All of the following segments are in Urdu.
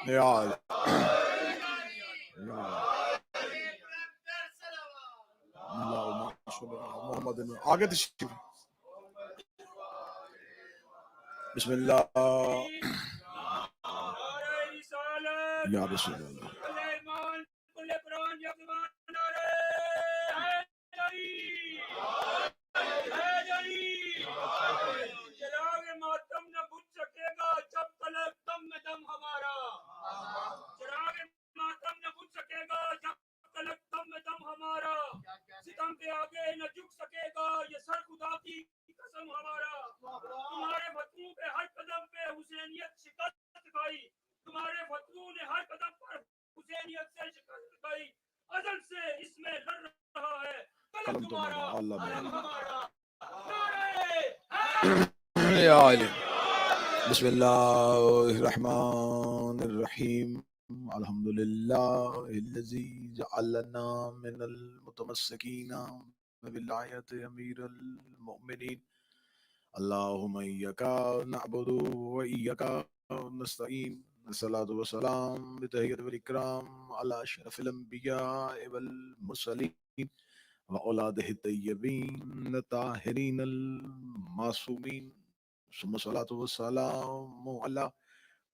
یا اللہم صلی علی محمد آگے تشریف بسم اللہ یا رسول اللہ چراغ ماتم نہ بجھ سکے گا جب تلک دم میں دم ہمارا چراغ ماتم نہ بجھ سکے گا جب تلک دم میں دم ہمارا ستم کے آگے نہ جھک سکے گا یہ سر خدا کی قسم ہمارا تمہارے فتووں پہ ہر قدم پہ حسینیت شکست کھائی تمہارے فتووں نے ہر قدم پر حسینیت سے شکست کھائی ازل سے اس میں لڑ رہا ہے قلم تمہارا قلم ہمارا یا علی بسم اللہ الرحمن الرحیم الحمدللہ الذی جعلنا من المتمسکین بولایت امیر المؤمنین اللہم ایاک نعبد و ایاک نستعین الصلاۃ والسلام بتحیۃ والاکرام علی اشرف الانبیاء والمرسلین وأولادہ الطیبین الطاہرین المعصومین ثم الصلاۃ والسلام علی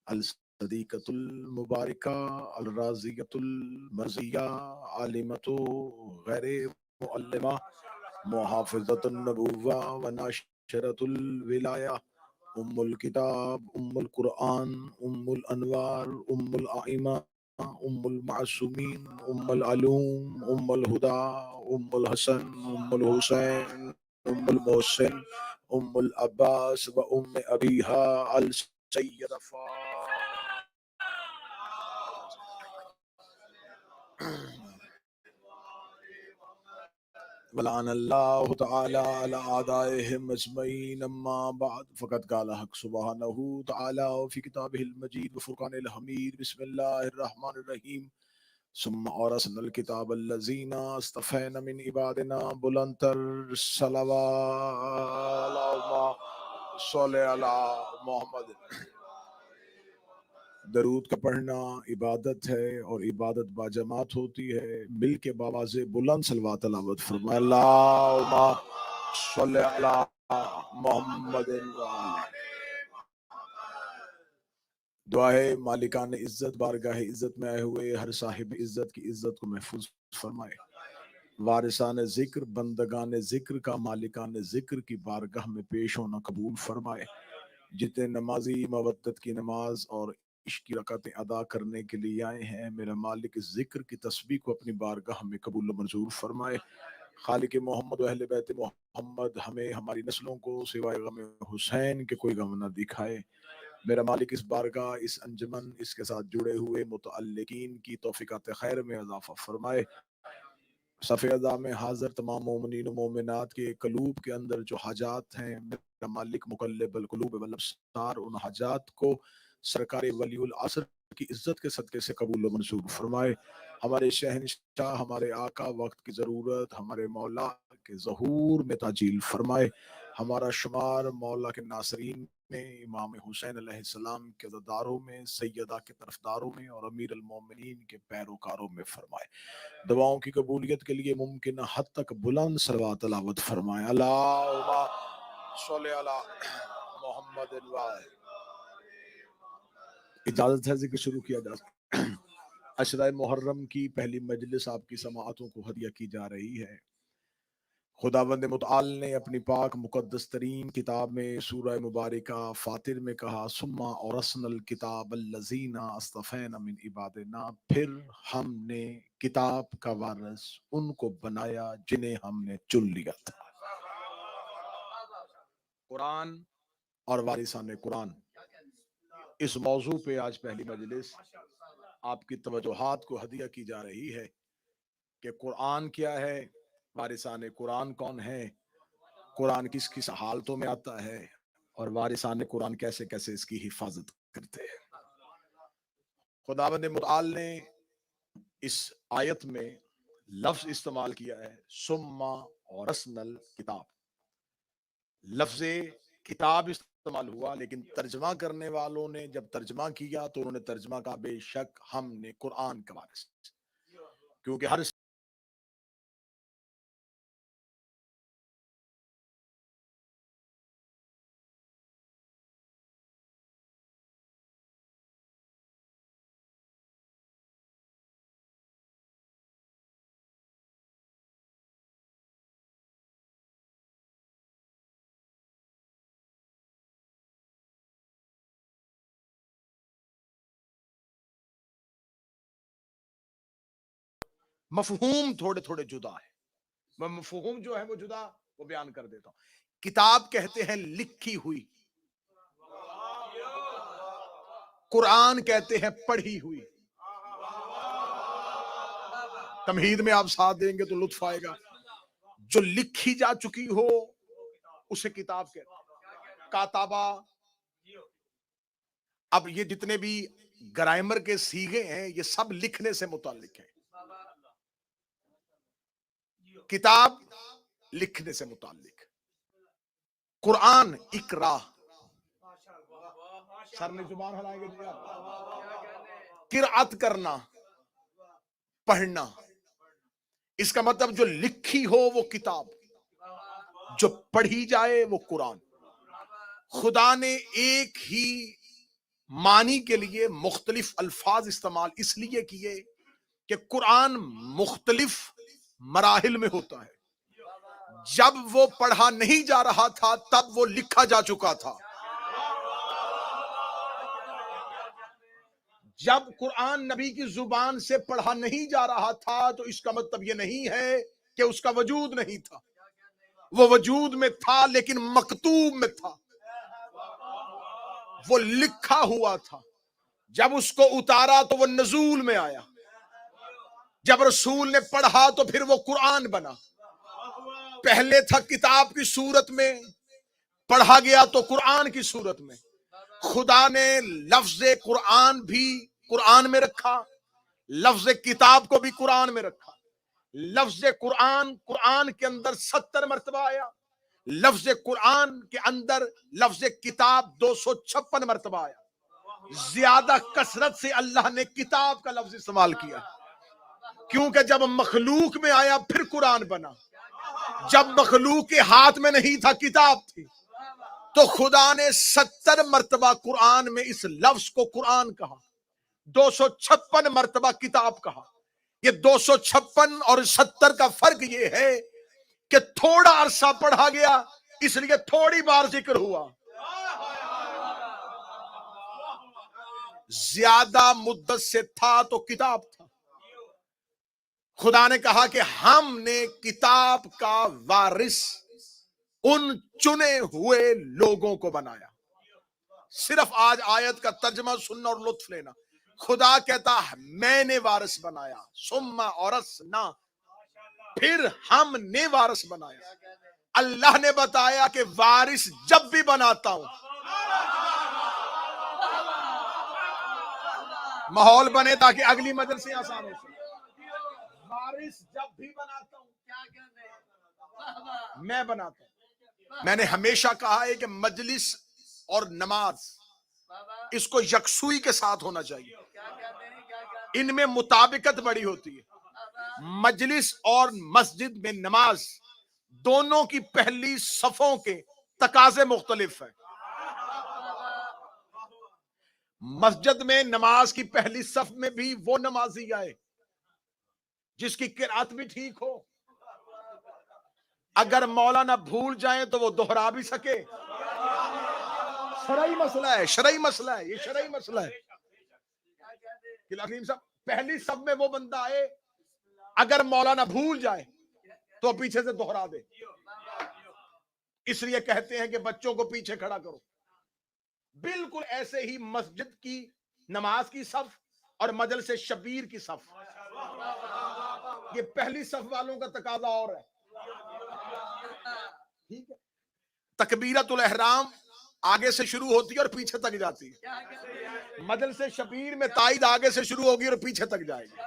الصدیقۃ المبارکہ الرازیۃ المرضیہ عالمۃ غیر معلمہ محافظۃ النبوہ وناشرۃ الولایہ ام الکتاب ام القرآن ام الانوار ام الائمہ ام المعصومین ام العلوم ام الہدا ام الحسن ام الحسین ام المحسن ام العباس و ام ابیہا السیدہ ولعن اللہ تعالی علی اعدائهم اجمعین اما بعد فقد قال حق سبحانہ تعالی فی کتابہ المجید وفرقان الحمید بسم اللہ الرحمن الرحیم ثم اورثنا الکتاب الذین اصطفینا من عبادنا بلندتر صلوات اللہم صلی علی محمد درود کا پڑھنا عبادت ہے اور عبادت باجماعت ہوتی ہے مل کے باواز بلند صلوات تلاوت فرمائے اللہم صلی علی محمد دعا ہے مالکان عزت بارگاہ عزت میں آئے ہوئے ہر صاحب عزت کی عزت کو محفوظ فرمائے وارثان ذکر بندگان ذکر کا مالکان ذکر کی بارگاہ میں پیش ہونا قبول فرمائے جتنے نمازی مودت کی نماز اور عشق کی رکعتیں ادا کرنے کے لیے آئے ہیں میرا مالک ذکر کی تسبیح کو اپنی بارگاہ میں قبول و منظور فرمائے خالق محمد و اہل بیت محمد ہمیں ہماری نسلوں کو سوائے غم حسین کے کوئی غم نہ دکھائے میرا مالک اس بارگاہ اس انجمن اس کے ساتھ جڑے ہوئے متعلقین کی توفیقات خیر میں اضافہ فرمائے صف اعضاء میں حاضر تمام مومنین و مومنات کے قلوب کے اندر جو حاجات ہیں میرا مالک مقلب القلوب والابصار ان حاجات کو سرکار ولی العصر کی عزت کے صدقے سے قبول و منظور فرمائے ہمارے شہنشاہ ہمارے آقا وقت کی ضرورت ہمارے مولا کے ظہور میں تعجیل فرمائے ہمارا شمار مولا کے ناصرین میں امام حسین علیہ السلام کے عزاداروں میں سیدہ کے طرفداروں میں اور امیر المومنین کے پیروکاروں میں فرمائے دعاؤں کی قبولیت کے لیے ممکن حد تک بلند صلوات تلاوت فرمائے اللہم صلی علی محمد اجازت ہے ذکر شروع کیا جا سکتا عشرہ محرم کی پہلی مجلس آپ کی سماعتوں کو ہدیہ کی جا رہی ہے خداوند متعال نے اپنی پاک مقدس ترین کتاب میں سورہ مبارکہ فاطر میں کہا ثم اورثنا الکتاب الذین اصطفینا من عبادنا پھر ہم نے کتاب کا وارث ان کو بنایا جنہیں ہم نے چن لیا تھا قرآن اور وارثان قرآن اس موضوع پہ آج پہلی مجلس آپ کی توجہات کو ہدیہ کی جا رہی ہے کہ قرآن کیا ہے وارثان قرآن کون ہے قرآن کس کس حالتوں میں آتا ہے اور وارثان قرآن کیسے کیسے اس کی حفاظت کرتے ہیں خداوند متعال نے اس آیت میں لفظ استعمال کیا ہے ثم اورثنا الکتاب لفظ کتاب استعمال ہوا، لیکن ترجمہ کرنے والوں نے جب ترجمہ کیا تو انہوں نے ترجمہ کہا بے شک ہم نے قرآن کا وارث، کیونکہ ہر مفہوم تھوڑے تھوڑے جدا ہے، میں مفہوم جو ہے وہ جدا وہ بیان کر دیتا ہوں۔ کتاب کہتے ہیں لکھی ہوئی، قرآن کہتے ہیں پڑھی ہوئی۔ تمہید میں آپ ساتھ دیں گے تو لطف آئے گا۔ جو لکھی جا چکی ہو اسے کتاب کہتے ہیں، کاتابہ۔ اب یہ جتنے بھی گرامر کے صیغے ہیں یہ سب لکھنے سے متعلق ہیں۔ کتاب لکھنے سے متعلق، قرآن اقرا، سر نے زبان ہلائیں گے جی آپ، قرأت کرنا، پڑھنا۔ اس کا مطلب جو لکھی ہو وہ کتاب، جو پڑھی جائے وہ قرآن۔ خدا نے ایک ہی معنی کے لیے مختلف الفاظ استعمال اس لیے کیے کہ قرآن مختلف مراحل میں ہوتا ہے۔ جب وہ پڑھا نہیں جا رہا تھا تب وہ لکھا جا چکا تھا۔ جب قرآن نبی کی زبان سے پڑھا نہیں جا رہا تھا تو اس کا مطلب یہ نہیں ہے کہ اس کا وجود نہیں تھا، وہ وجود میں تھا لیکن مکتوب میں تھا، وہ لکھا ہوا تھا۔ جب اس کو اتارا تو وہ نزول میں آیا، جب رسول نے پڑھا تو پھر وہ قرآن بنا۔ پہلے تھا کتاب کی صورت میں، پڑھا گیا تو قرآن کی صورت میں۔ خدا نے لفظ قرآن بھی قرآن میں رکھا، لفظ کتاب کو بھی قرآن میں رکھا۔ لفظ قرآن قرآن کے اندر 70 مرتبہ آیا، لفظ قرآن کے اندر لفظ کتاب 256 مرتبہ آیا۔ زیادہ کثرت سے اللہ نے کتاب کا لفظ استعمال کیا، کیونکہ جب مخلوق میں آیا پھر قرآن بنا۔ جب مخلوق کے ہاتھ میں نہیں تھا کتاب تھی، تو خدا نے 70 مرتبہ قرآن میں اس لفظ کو قرآن کہا، 256 مرتبہ کتاب کہا۔ یہ 256 اور 70 کا فرق یہ ہے کہ تھوڑا عرصہ پڑھا گیا اس لیے تھوڑی بار ذکر ہوا، زیادہ مدت سے تھا تو کتاب تھا۔ خدا نے کہا کہ ہم نے کتاب کا وارث ان چنے ہوئے لوگوں کو بنایا۔ صرف آج آیت کا ترجمہ سننا اور لطف لینا۔ خدا کہتا میں نے وارث بنایا، ثم اورثنا، پھر ہم نے وارث بنایا۔ اللہ نے بتایا کہ وارث جب بھی بناتا ہوں ماحول بنے تاکہ اگلی مدرسے آسان ہو سکے۔ وارث جب بھی بناتا ہوں میں بناتا ہوں۔ میں نے ہمیشہ کہا ہے کہ مجلس اور نماز اس کو یکسوئی کے ساتھ ہونا چاہیے، ان میں مطابقت بڑی ہوتی ہے۔ مجلس اور مسجد میں نماز دونوں کی پہلی صفوں کے تقاضے مختلف ہیں۔ مسجد میں نماز کی پہلی صف میں بھی وہ نمازی آئے جس کی قرأت بھی ٹھیک ہو، اگر مولانا بھول جائیں تو وہ دوہرا بھی سکے۔ شرعی مسئلہ ہے، شرعی مسئلہ ہے، یہ شرعی مسئلہ ہے۔ صاحب پہلی صف میں وہ بندہ آئے، اگر مولانا بھول جائے تو پیچھے سے دوہرا دے۔ اس لیے کہتے ہیں کہ بچوں کو پیچھے کھڑا کرو۔ بالکل ایسے ہی مسجد کی نماز کی صف اور مجلس شبیر کی صف، یہ پہلی صف والوں کا تقاضا اور ہے۔ ٹھیک ہے، تکبیرۃ الاحرام آگے سے شروع ہوتی ہے اور پیچھے تک جاتی ہے۔ مجلس شبیر میں تائید آگے سے شروع ہوگی اور پیچھے تک جائے گی۔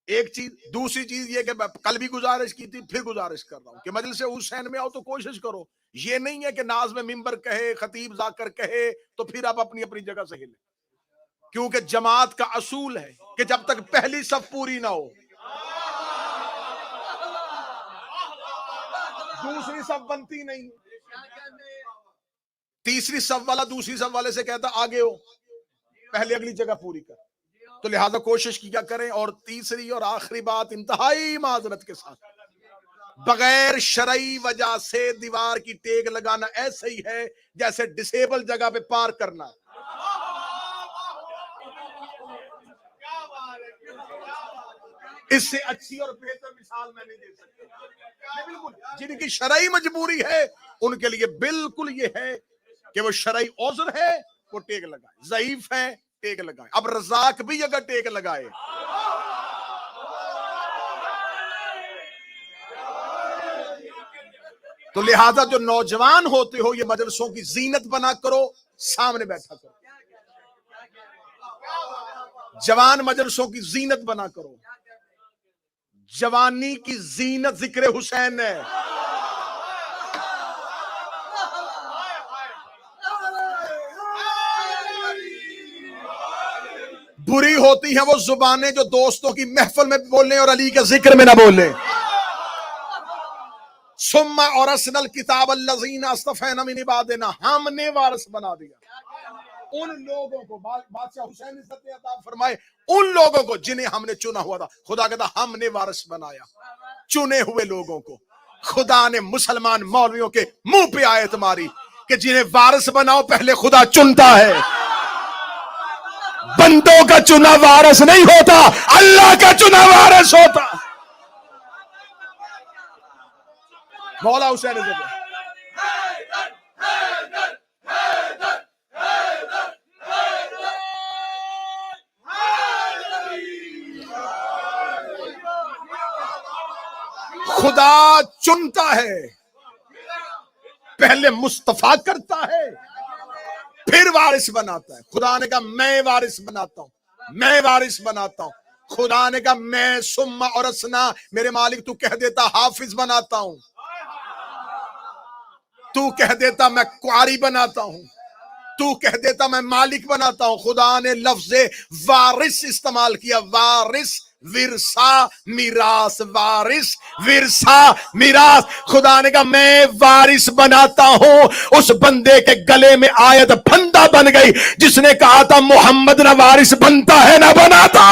ایک چیز. دوسری چیز یہ کہ کل بھی گزارش کی تھی، پھر گزارش کر رہا ہوں کہ مجلس حسین میں آؤ تو کوشش کرو. یہ نہیں ہے کہ ناز میں ممبر کہے، خطیب ذاکر کہے تو پھر آپ اپنی اپنی جگہ سے ہلیں، کیونکہ جماعت کا اصول ہے کہ جب تک پہلی صف پوری نہ ہو دوسری صف بنتی نہیں. تیسری صف والا دوسری صف والے سے کہتا آگے ہو، پہلے اگلی جگہ پوری کر. تو لہذا کوشش کیا کریں. اور تیسری اور آخری بات انتہائی معذرت کے ساتھ، بغیر شرعی وجہ سے دیوار کی ٹیک لگانا ایسے ہی ہے جیسے ڈسیبل جگہ پہ پار کرنا. اس سے اچھی اور بہتر مثال میں نہیں دے سکتا. جن کی شرعی مجبوری ہے ان کے لیے بالکل یہ ہے کہ وہ شرعی عذر ہے وہ ٹیک لگائے، ضعیف ہے ٹیک لگائے. اب رزاق بھی اگر ٹیک لگائے تو لہذا جو نوجوان ہوتے ہو یہ مدرسوں کی زینت بنا کرو، سامنے بیٹھا کرو. جوان مدرسوں کی زینت بنا کرو. جوانی کی زینت ذکر حسین ہے. بری ہوتی ہیں وہ زبانیں جو دوستوں کی محفل میں بولیں اور علی کے ذکر میں نہ بولیں. ثم اورثنا الکتاب الذین اصطفینا من عبادنا، ہم نے وارث بنا دیا ان لوگوں کو، بادشاہ حسین عزت عطا فرمائے، ان لوگوں کو جنہیں ہم نے چنا ہوا تھا. خدا کہتا ہم نے وارث بنایا چنے ہوئے لوگوں کو. خدا نے مسلمان مولویوں کے منہ پہ آیت ماری کہ جنہیں وارث بناؤ پہلے خدا چنتا ہے. بندوں کا چنا وارث نہیں ہوتا، اللہ کا چنا وارث ہوتا. مولا حسین عزت خدا چنتا ہے، پہلے مصطفیٰ کرتا ہے پھر وارث بناتا ہے. خدا نے کہا میں وارث بناتا ہوں، میں وارث بناتا ہوں. خدا نے کہا میں ثم اورثنا، میرے مالک تو کہہ دیتا حافظ بناتا ہوں، تو کہہ دیتا میں قاری بناتا ہوں، تو کہہ دیتا میں مالک بناتا ہوں. خدا نے لفظ وارث استعمال کیا. وارث ورثہ میراث، وارث ورثہ میراث. خدا نے کہا میں وارث بناتا ہوں. اس بندے کے گلے میں آیت پھندا بن گئی جس نے کہا تھا محمد نہ وارث بنتا ہے نہ بناتا.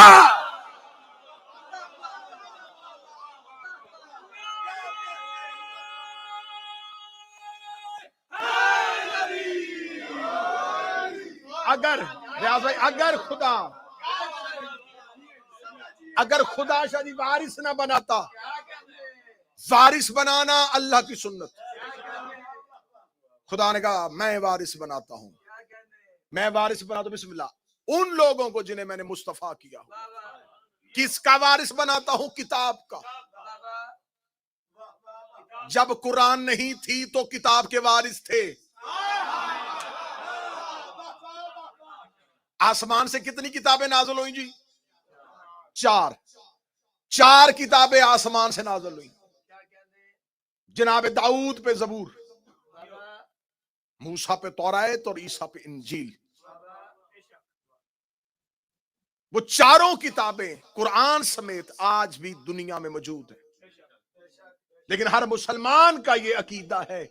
اگر خدا شاید وارث نہ بناتا، وارث بنانا اللہ کی سنت. خدا نے کہا میں وارث بناتا ہوں، میں وارث بناتا ہوں. بسم اللہ. ان لوگوں کو جنہیں میں نے مصطفیٰ کیا ہوں. کس کا وارث بناتا ہوں؟ کتاب کا. جب قرآن نہیں تھی تو کتاب کے وارث تھے. آسمان سے کتنی کتابیں نازل ہوئیں جی؟ 4 کتابیں آسمان سے نازل ہوئیں. جناب داؤد پہ زبور، موسیٰ پہ تورات اور عیسیٰ پہ انجیل. وہ 4 کتابیں قرآن سمیت آج بھی دنیا میں موجود ہیں. لیکن ہر مسلمان کا یہ عقیدہ ہے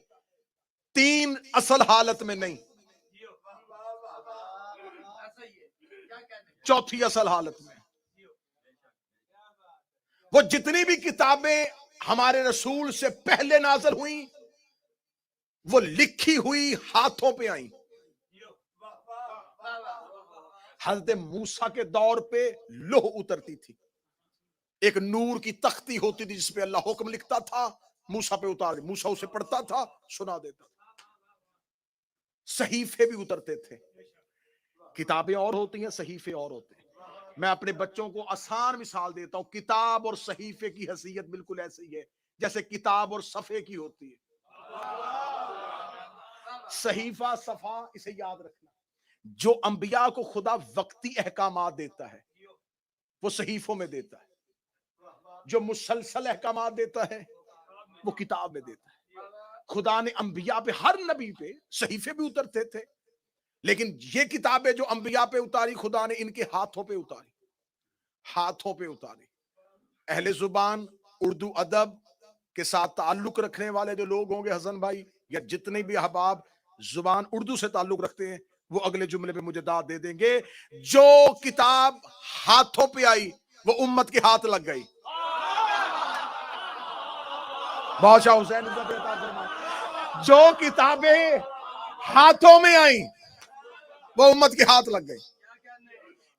3 اصل حالت میں نہیں، 4تھی اصل حالت میں. وہ جتنی بھی کتابیں ہمارے رسول سے پہلے نازل ہوئیں وہ لکھی ہوئی ہاتھوں پہ آئیں. حضرت موسیٰ کے دور پہ لوح اترتی تھی، ایک نور کی تختی ہوتی تھی جس پہ اللہ حکم لکھتا تھا، موسیٰ پہ اتار دے. موسیٰ اسے پڑھتا تھا، سنا دیتا تھا. صحیفے بھی اترتے تھے. کتابیں اور ہوتی ہیں، صحیفے اور ہوتے ہیں. میں اپنے بچوں کو آسان مثال دیتا ہوں. کتاب اور صحیفے کی حیثیت بالکل ایسی ہے جیسے کتاب اور صفحے کی ہوتی ہے. صحیفہ صفحہ اسے یاد رکھنا. جو انبیاء کو خدا وقتی احکامات دیتا ہے وہ صحیفوں میں دیتا ہے. جو مسلسل احکامات دیتا ہے وہ کتاب میں دیتا ہے. خدا نے انبیاء پہ، ہر نبی پہ صحیفے بھی اترتے تھے، لیکن یہ کتابیں جو انبیاء پہ اتاری خدا نے ان کے ہاتھوں پہ اتاری، ہاتھوں پہ اتاری. اہل زبان اردو ادب کے ساتھ تعلق رکھنے والے جو لوگ ہوں گے حسن بھائی، یا جتنے بھی احباب زبان اردو سے تعلق رکھتے ہیں، وہ اگلے جملے پہ مجھے داد دے دیں گے. جو کتاب ہاتھوں پہ آئی وہ امت کے ہاتھ لگ گئی. بادشاہ حسین عزت عطا فرمائے. جو کتابیں ہاتھوں میں آئیں وہ امت کے ہاتھ لگ گئی.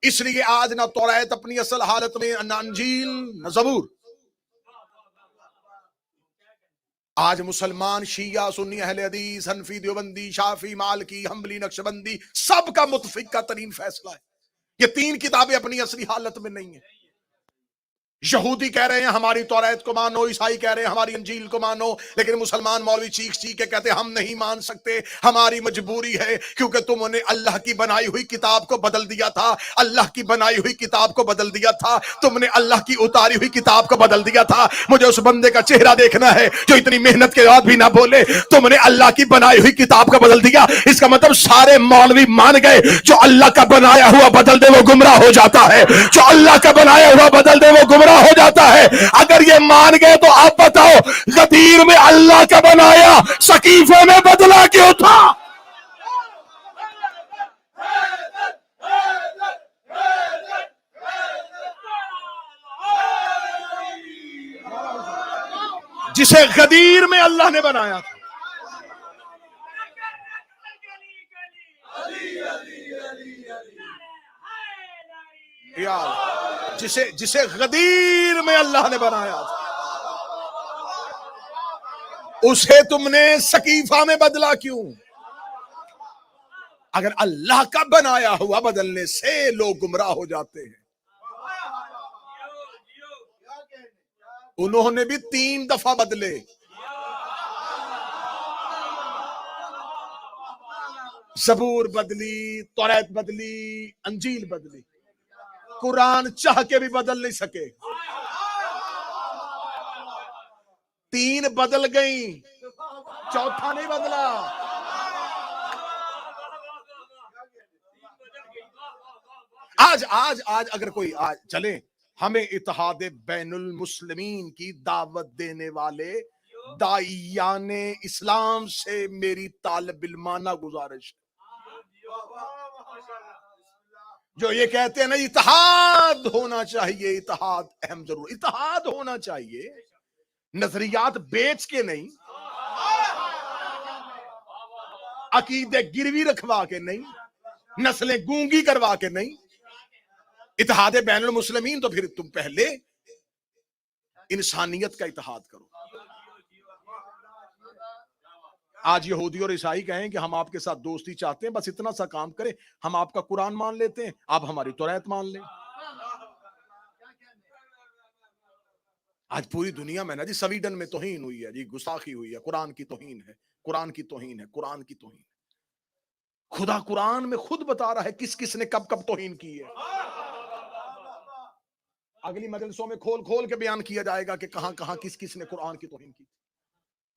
اس لیے آج نہ توریت اپنی اصل حالت میں، نہ انجیل، نہ زبور. آج مسلمان، شیعہ، سنی، اہل حدیث، حنفی، دیوبندی، شافعی، مالکی، حنبلی، نقشبندی، سب کا متفقہ ترین فیصلہ ہے یہ تین کتابیں اپنی اصلی حالت میں نہیں ہیں. یہودی کہہ رہے ہیں ہماری توریت کو مانو، عیسائی کہہ رہے ہیں ہماری انجیل کو مانو، لیکن مسلمان مولوی چیخ چیخ کے کہتے ہیں ہم نہیں مان سکتے، ہماری مجبوری ہے، کیونکہ تم نے اللہ کی بنائی ہوئی کتاب کو بدل دیا تھا، اللہ کی بنائی ہوئی کتاب کو بدل دیا تھا، تم نے اللہ کی اتاری ہوئی کتاب کو بدل دیا تھا. مجھے اس بندے کا چہرہ دیکھنا ہے جو اتنی محنت کے بعد بھی نہ بولے تم نے اللہ کی بنائی ہوئی کتاب کو بدل دیا. اس کا مطلب سارے مولوی مان گئے جو اللہ کا بنایا ہوا بدل دے وہ گمراہ ہو جاتا ہے، جو اللہ کا بنایا ہوا بدل دے وہ گمراہ ہو جاتا ہے. اگر یہ مان گئے تو آپ بتاؤ غدیر میں اللہ کا بنایا سقیفے میں بدلا کیوں تھا؟ جسے غدیر میں اللہ نے بنایا تھا، جسے غدیر میں اللہ نے بنایا تھا، اسے تم نے سقیفہ میں بدلا کیوں؟ اگر اللہ کا بنایا ہوا بدلنے سے لوگ گمراہ ہو جاتے ہیں. انہوں نے بھی 3 دفعہ بدلے. زبور بدلی، توریت بدلی، انجیل بدلی. قرآن چاہ کے بھی بدل نہیں سکے. 3 بدل گئیں، چوتھا نہیں بدلا. آج اگر کوئی چلے ہمیں اتحاد بین المسلمین کی دعوت دینے والے داعیان اسلام سے میری طالب علمانہ گزارش ہے جو یہ کہتے ہیں نا اتحاد ہونا چاہیے، اتحاد اہم ضرور، اتحاد ہونا چاہیے، نظریات بیچ کے نہیں، عقیدے گروی رکھوا کے نہیں، نسلیں گونگی کروا کے نہیں. اتحاد بین المسلمین تو پھر تم پہلے انسانیت کا اتحاد کرو. آج یہودی اور عیسائی کہیں کہ ہم آپ کے ساتھ دوستی چاہتے ہیں، بس اتنا سا کام کریں، ہم آپ کا قرآن مان لیتے ہیں، آپ ہماری توریت مان لیں. آج پوری دنیا میں نا جی، سویڈن میں توہین ہوئی ہے جی، گستاخی ہوئی ہے، قرآن کی توہین ہے، قرآن کی توہین ہے، قرآن کی توہین. خدا قرآن میں خود بتا رہا ہے کس کس نے کب کب توہین کی ہے. اگلی مجلسوں میں کھول کھول کے بیان کیا جائے گا کہ کہاں کہاں کس کس نے قرآن کی توہین کی.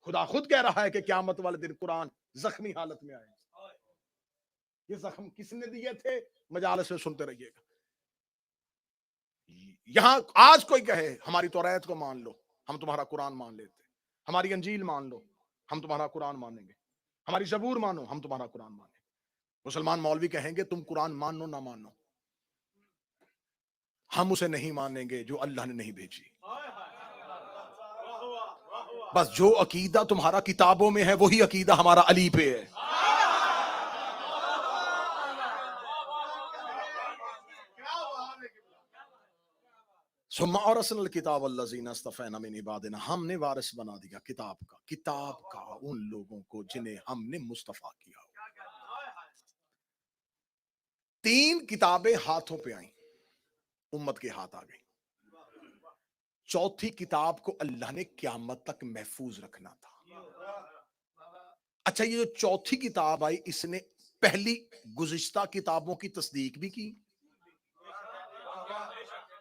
خدا خود کہہ رہا ہے کہ قیامت والے دن قرآن زخمی حالت میں آئے. یہ زخم کس نے دیے تھے؟ مجالس میں سنتے رہیے گا. یہاں آج کوئی کہے ہماری توریت کو مان لو، ہم تمہارا قرآن مان لیتے، ہماری انجیل مان لو، ہم تمہارا قرآن مانیں گے، ہماری زبور مانو، ہم تمہارا قرآن مانیں گے. مسلمان مولوی کہیں گے تم قرآن مانو نہ مانو، ہم اسے نہیں مانیں گے جو اللہ نے نہیں بھیجی. بس جو عقیدہ تمہارا کتابوں میں ہے وہی عقیدہ ہمارا علی پہ ہے. ثم اورثنا الکتاب الذین اصطفینا من عبادنا، ہم نے وارث بنا دیا کتاب کا ان لوگوں کو جنہیں ہم نے مصطفیٰ کیا. 3 کتابیں ہاتھوں پہ آئیں، امت کے ہاتھ آ گئی. چوتھی کتاب کو اللہ نے قیامت تک محفوظ رکھنا تھا. اچھا، یہ جو چوتھی کتاب آئی اس نے پہلی گزشتہ کتابوں کی تصدیق بھی کی.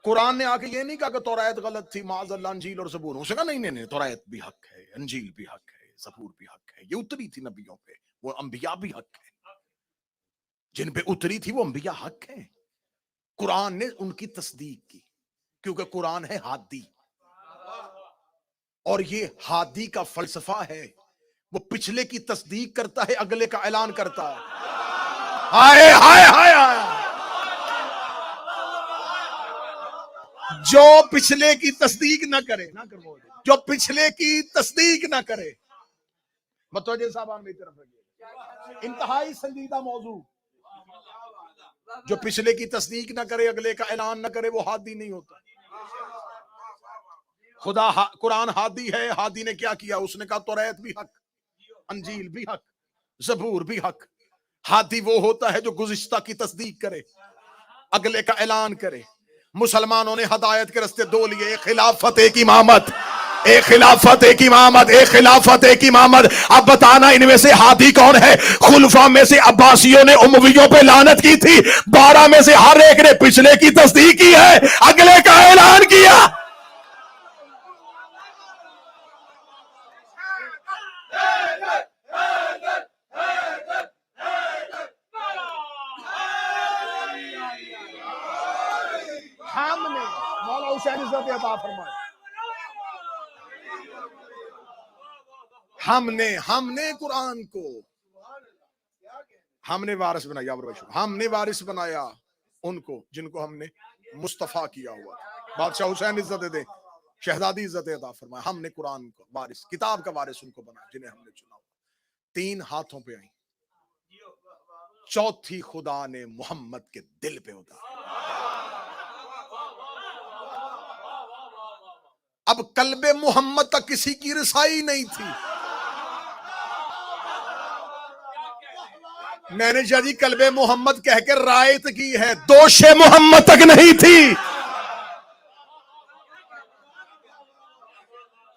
قرآن نے آ کے یہ نہیں کہا کہ توریت غلط تھی معاذ اللہ انجیل اور زبور، اسے کہا نہیں نہیں نہیں، توریت بھی حق ہے، انجیل بھی حق ہے، زبور بھی حق ہے، یہ اتری تھی نبیوں پہ، وہ انبیاء بھی حق ہیں، جن پہ اتری تھی وہ انبیاء حق ہیں۔ قرآن نے ان کی تصدیق کی کیونکہ قرآن ہے ہادی، اور یہ ہادی کا فلسفہ ہے، وہ پچھلے کی تصدیق کرتا ہے، اگلے کا اعلان کرتا ہے۔ ہائے ہائے ہائے ہائے، جو پچھلے کی تصدیق نہ کرے، جو پچھلے کی تصدیق نہ کرے، متوجہ صاحبان میری طرف رکھیے، انتہائی سنجیدہ موضوع، جو پچھلے کی تصدیق نہ کرے، اگلے کا اعلان نہ کرے، وہ ہادی نہیں ہوتا۔ خدا قرآن ہادی ہے، ہادی نے کیا کیا؟ اس نے کہا توریت بھی حق، انجیل بھی حق، زبور بھی حق۔ ہادی وہ ہوتا ہے جو گزشتہ کی تصدیق کرے، اگلے کا اعلان کرے۔ مسلمانوں نے ہدایت کے رستے دو لیے، ایک خلافت، ایک امامت، ایک خلافت ایک امامت، ایک خلافت ایک امامت۔ اب بتانا ان میں سے ہادی کون ہے؟ خلفاء میں سے عباسیوں نے امویوں پہ لعنت کی تھی، 12 میں سے ہر ایک نے پچھلے کی تصدیق کی ہے، اگلے کا اعلان کیا۔ ہم نے مولا حسین عزت عطا فرمائے، ہم نے قرآن کو ہم نے وارث بنایا، ہم نے وارث بنایا ان کو جن کو ہم نے مصطفیٰ کیا ہوا۔ بادشاہ حسین عزت دے، شہزادی عزت عطا فرمائے، ہم نے قرآن کو وارث، کتاب کا وارث ان کو بنایا جنہیں ہم نے چنا ہوا۔ 3 ہاتھوں پہ آئی، چوتھی خدا نے محمد کے دل پہ اتارا۔ اب قلب محمد تک کسی کی رسائی نہیں تھی۔ میں نے جی قلب محمد کہہ کے رائت کی ہے، دوش محمد تک نہیں تھی۔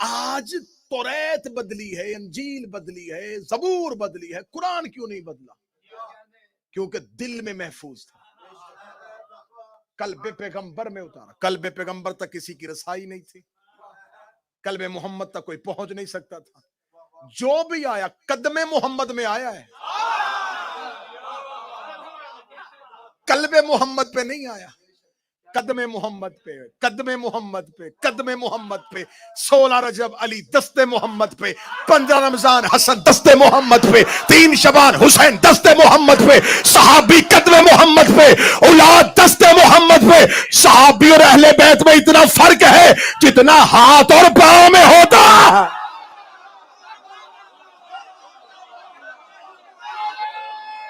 آج توریت بدلی ہے، انجیل بدلی ہے، زبور بدلی ہے، قرآن کیوں نہیں بدلا؟ کیونکہ دل میں محفوظ تھا، قلب پیغمبر میں اتارا۔ قلب پیغمبر تک کسی کی رسائی نہیں تھی، قلب محمد تک کوئی پہنچ نہیں سکتا تھا۔ جو بھی آیا قدم محمد میں آیا ہے، قلب محمد پہ نہیں آیا۔ قدم محمد پہ، قدم محمد پہ، قدم محمد پہ، 16 رجب علی دست محمد پہ، 15 رمضان حسن دست محمد پہ، 3 شعبان حسین دست محمد پہ، صحابی قدم محمد پہ، اولاد دست محمد پہ۔ صحابی اور اہل بیت میں اتنا فرق ہے جتنا ہاتھ اور پاؤں میں ہوتا۔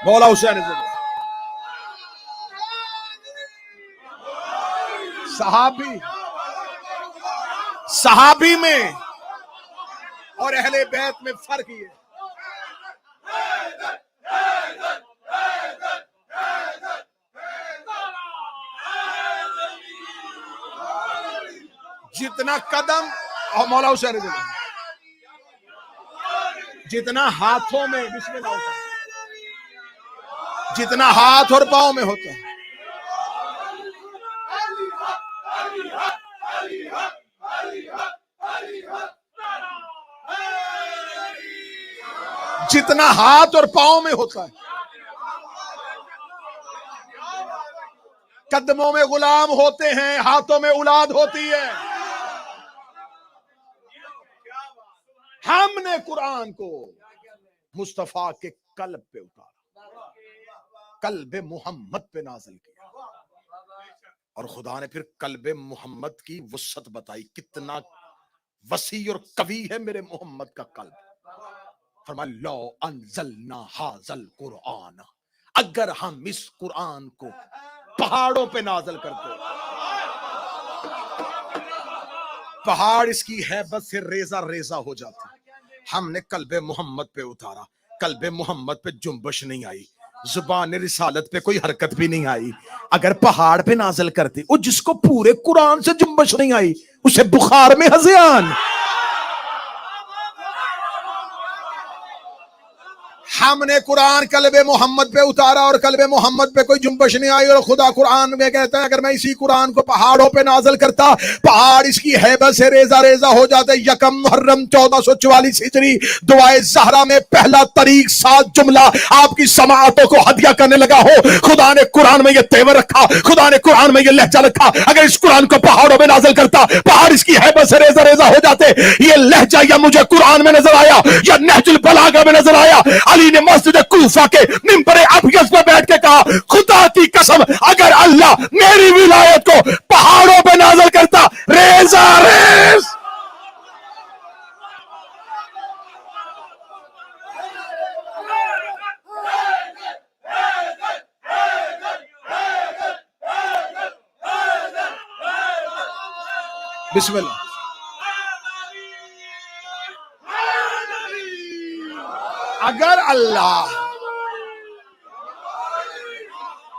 مولا حسین صحابی میں اور اہل بیت میں فرق یہ ہے۔ جتنا قدم اور مولا حسین جتنا ہاتھوں میں بسم اللہ ہوتا ہے، جتنا ہاتھ اور پاؤں میں ہوتا ہے، جتنا ہاتھ اور پاؤں میں ہوتا ہے، قدموں میں غلام ہوتے ہیں، ہاتھوں میں اولاد ہوتی ہے۔ ہم نے قرآن کو مصطفیٰ کے قلب پہ اتارا، قلب محمد پہ نازل کیا، اور خدا نے پھر قلب محمد کی وسعت بتائی، کتنا وسیع اور قوی ہے میرے محمد کا قلب۔ فرمایا لو انزلنا ھذا القرآن، اگر ہم اس قرآن کو پہاڑوں پہ نازل کرتے، پہاڑ اس کی ہیبت سے ریزہ ریزہ ہو جاتا۔ ہم نے قلب محمد پہ اتارا، قلب محمد پہ جنبش نہیں آئی، زبان رسالت پہ کوئی حرکت بھی نہیں آئی۔ اگر پہاڑ پہ نازل کرتے، وہ جس کو پورے قرآن سے جنبش نہیں آئی اسے بخار میں ہذیان۔ ہم نے قرآن قلب محمد پہ اتارا اور قلب محمد پہ کوئی جنبش نہیں آئی، اور خدا قرآن میں کہتا ہے اگر میں اسی قرآن کو پہاڑوں پہ نازل کرتا، پہاڑ اس کی ہیبت سے ریزہ ریزہ ہو جاتے۔ یکم محرم 1444 ہجری دعائے زہرا میں پہلا طریق 7 جملہ آپ کی سماعتوں کو ہدیہ کرنے لگا ہو۔ خدا نے قرآن میں یہ تیور رکھا، خدا نے قرآن میں یہ لہجہ رکھا، اگر اس قرآن کو پہاڑوں پہ نازل کرتا، پہاڑ اس کی ہیبت سے ریزہ ریزہ ہو جاتے۔ یہ لہجہ یا مجھے قرآن میں نظر آیا یا نہج البلاغہ میں نظر آیا۔ علی نے مسجد کوفہ کے منبر ابیض پہ بیٹھ کے کہا خدا کی قسم اگر اللہ میری ولایت کو پہاڑوں پہ نازل کرتا، ریزہ ریز بسم اللہ۔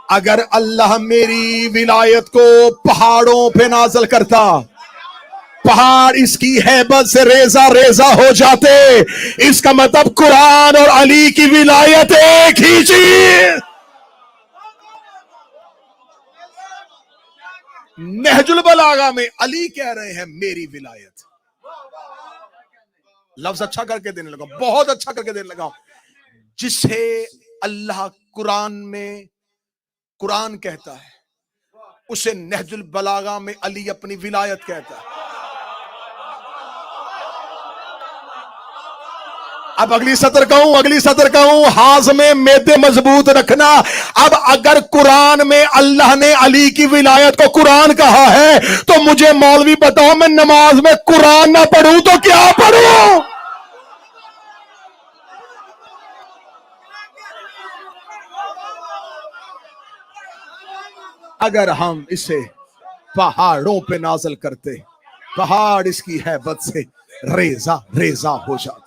اگر اللہ میری ولایت کو پہاڑوں پہ نازل کرتا، پہاڑ اس کی ہیبت سے ریزہ ریزہ ہو جاتے۔ اس کا مطلب قرآن اور علی کی ولایت ایک ہی چیز۔ نہج البلاغہ میں علی کہہ رہے ہیں میری ولایت۔ لفظ اچھا کر کے دینے لگا، بہت اچھا کر کے دینے لگا۔ جسے اللہ قرآن میں قرآن کہتا ہے، اسے نہج البلاغہ میں علی اپنی ولایت کہتا ہے۔ اب اگلی سطر کہوں، ہاضمے میں معدے مضبوط رکھنا۔ اب اگر قرآن میں اللہ نے علی کی ولایت کو قرآن کہا ہے تو مجھے مولوی بتاؤ میں نماز میں قرآن نہ پڑھوں تو کیا پڑھوں؟ اگر ہم اسے پہاڑوں پہ نازل کرتے، پہاڑ اس کی ہیبت سے ریزہ ریزہ ہو جاتے۔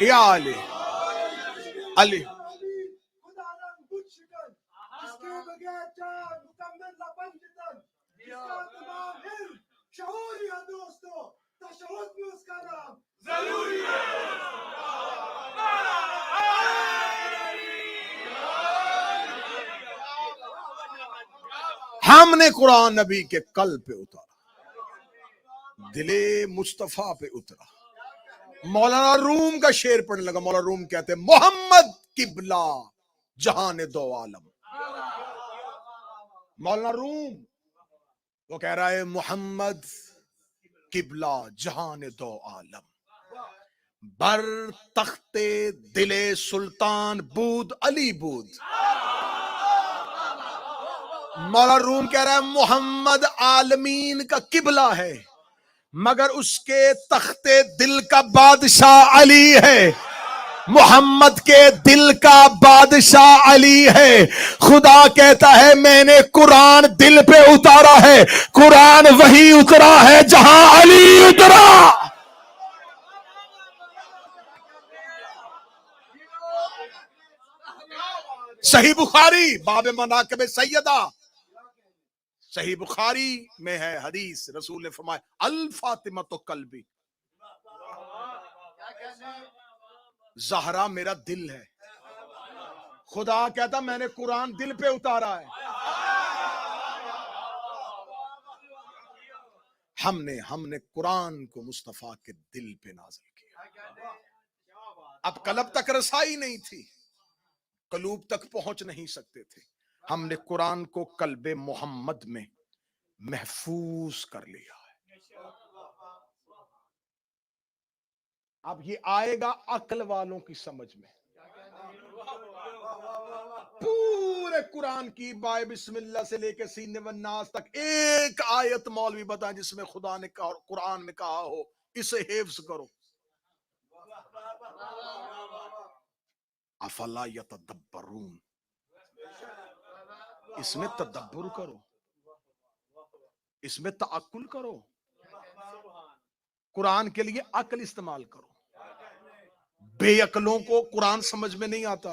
یا علی علی ہم نے قرآن نبی کے قلب پہ اتارا، دل مصطفیٰ پہ اترا۔ مولانا روم کا شعر پڑھنے لگا۔ مولانا روم کہتے ہیں محمد قبلہ جہان دو عالم۔ مولانا روم وہ کہہ رہا ہے محمد قبلہ جہان دو عالم، بر تخت دل سلطان بود علی بود۔ مولانا روم کہہ رہا ہے محمد عالمین کا قبلہ ہے مگر اس کے تخت دل کا بادشاہ علی ہے۔ محمد کے دل کا بادشاہ علی ہے۔ خدا کہتا ہے میں نے قرآن دل پہ اتارا ہے، قرآن وہی اترا ہے جہاں علی اترا۔ صحیح بخاری باب مناقب سیدہ، صحیح بخاری میں ہے حدیث، رسول نے فرمایا الفاطمۃ قلبی، زہرا میرا دل ہے۔ خدا کہتا میں نے قرآن دل پہ اتارا ہے۔ ہم نے قرآن کو مصطفیٰ کے دل پہ نازل کیا۔ اب قلب تک رسائی نہیں تھی، قلوب تک پہنچ نہیں سکتے تھے، ہم نے قرآن کو قلب محمد میں محفوظ کر لیا ہے۔ اب یہ آئے گا عقل والوں کی سمجھ میں۔ پورے قرآن کی بائے بسم اللہ سے لے کے سین والناس تک ایک آیت مولوی بتائیں جس میں خدا نے قرآن میں کہا ہو اسے حفظ کرو۔ افلا یتدبرون، اس میں تدبر کرو، اس میں تعقل کرو، قرآن کے لیے عقل استعمال کرو۔ بے عقلوں کو قرآن سمجھ میں نہیں آتا۔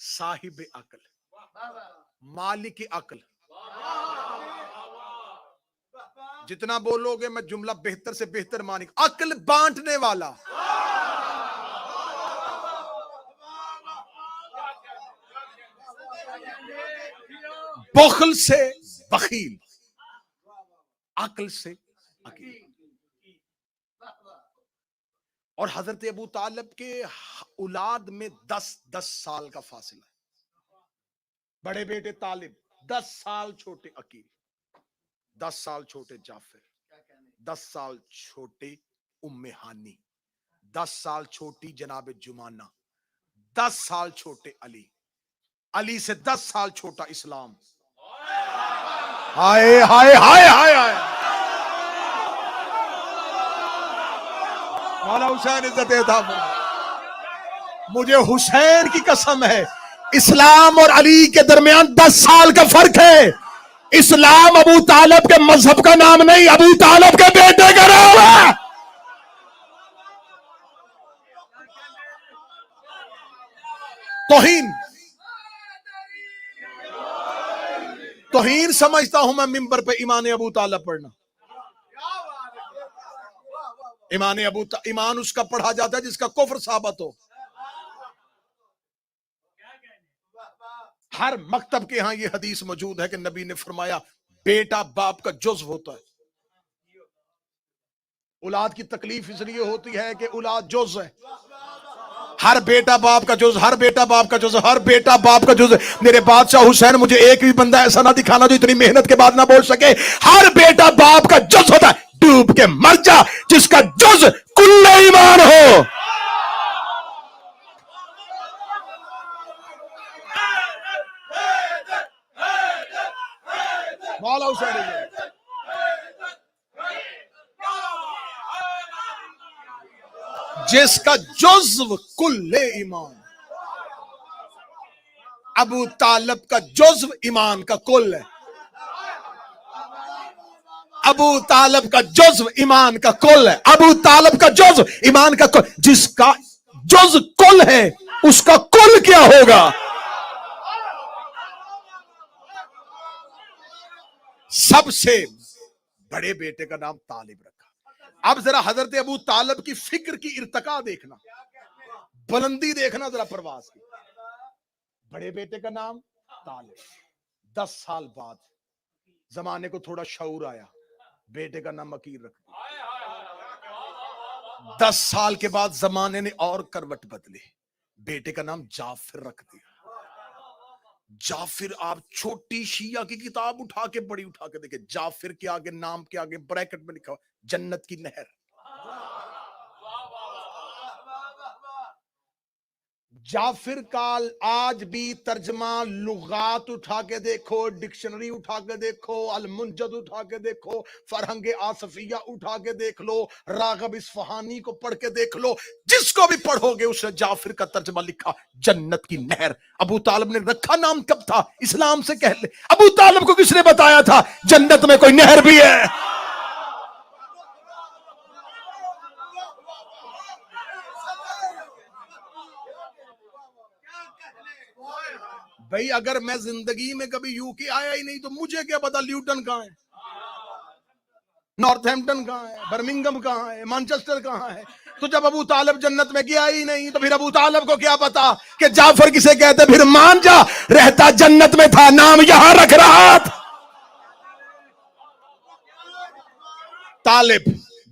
صاحب عقل، مالک عقل. جتنا بولو گے میں جملہ بہتر سے بہتر مانی. عقل بانٹنے والا، بخل سے بخیل، عقل سے عقیل. اور حضرت ابو طالب کے اولاد میں 10 سال کا فاصلہ ہے. بڑے بیٹے طالب 10 سال چھوٹے عقیل، 10 سال چھوٹے جعفر، 10 سال چھوٹے ام ہانی، 10 سال چھوٹی جناب جمانہ، 10 سال چھوٹے علی، علی سے 10 سال چھوٹا اسلام. ہائے ہائے ہائے ہائے ہائے. مولا حسین عزت عطا فرمائے. مجھے حسین کی قسم ہے، اسلام اور علی کے درمیان 10 سال کا فرق ہے. اسلام ابو طالب کے مذہب کا نام نہیں، ابو طالب کے بیٹے کا نام ہے. توہین سمجھتا ہوں میں ممبر پہ ایمان ابو طالب پڑھنا. ایمان اس کا پڑھا جاتا ہے جس کا کفر ثابت ہو. ہر مکتب کے ہاں یہ حدیث موجود ہے کہ نبی نے فرمایا بیٹا باپ کا جزو ہوتا ہے. اولاد کی تکلیف اس لیے ہوتی ہے کہ اولاد جز ہے. ہر بیٹا باپ کا جز، ہر بیٹا باپ کا جز، ہر بیٹا باپ کا جز. میرے بادشاہ حسین مجھے ایک بھی بندہ ایسا نہ دکھانا جو اتنی محنت کے بعد نہ بول سکے. ہر بیٹا باپ کا جز ہوتا ہے. ڈوب کے مر جا جس کا جز کل ایمان ہو. مولا حسین جس کا جزو کل ایمان. ابو طالب کا جزو ایمان کا کل ہے. ابو طالب کا جزو ایمان کا کل ہے. ابو طالب کا جزو ایمان کا کل. جس کا جز کل ہے اس کا کل کیا ہوگا؟ سب سے بڑے بیٹے کا نام طالب رکھا. اب ذرا حضرت ابو طالب کی فکر کی ارتقا دیکھنا، بلندی دیکھنا ذرا پرواز کی. بڑے بیٹے کا نام طالب. 10 سال بعد زمانے کو تھوڑا شعور آیا، بیٹے کا نام عقیل رکھ دیا. 10 سال کے بعد زمانے نے اور کروٹ بدلی، بیٹے کا نام جعفر رکھ دیا. جعفر، آپ چھوٹی شیعہ کی کتاب اٹھا کے بڑی اٹھا کے دیکھیں، جعفر کے آگے نام کے آگے بریکٹ میں لکھا جنت کی نہر. جعفر کال آج بھی ترجمہ لغات اٹھا کے دیکھو، ڈکشنری اٹھا کے دیکھو، المنجد اٹھا کے دیکھو، فرہنگ آصفیہ اٹھا کے دیکھ لو، راغب اصفہانی کو پڑھ کے دیکھ لو، جس کو بھی پڑھو گے اس نے جعفر کا ترجمہ لکھا جنت کی نہر. ابو طالب نے رکھا نام کب تھا؟ اسلام سے کہہ لے. ابو طالب کو کس نے بتایا تھا جنت میں کوئی نہر بھی ہے؟ بھئی اگر میں زندگی میں کبھی یو کے آیا ہی نہیں تو مجھے کیا پتا لیوٹن کہاں ہے، نارتھ ہیمپٹن کہاں ہے، برمنگم کہاں ہے، مانچسٹر کہاں ہے. تو جب ابو طالب جنت میں گیا ہی نہیں تو پھر ابو طالب کو کیا پتا کہ جعفر کسے کہتے؟ پھر مان جا رہتا جنت میں تھا، نام یہاں رکھ رہا تھا. طالب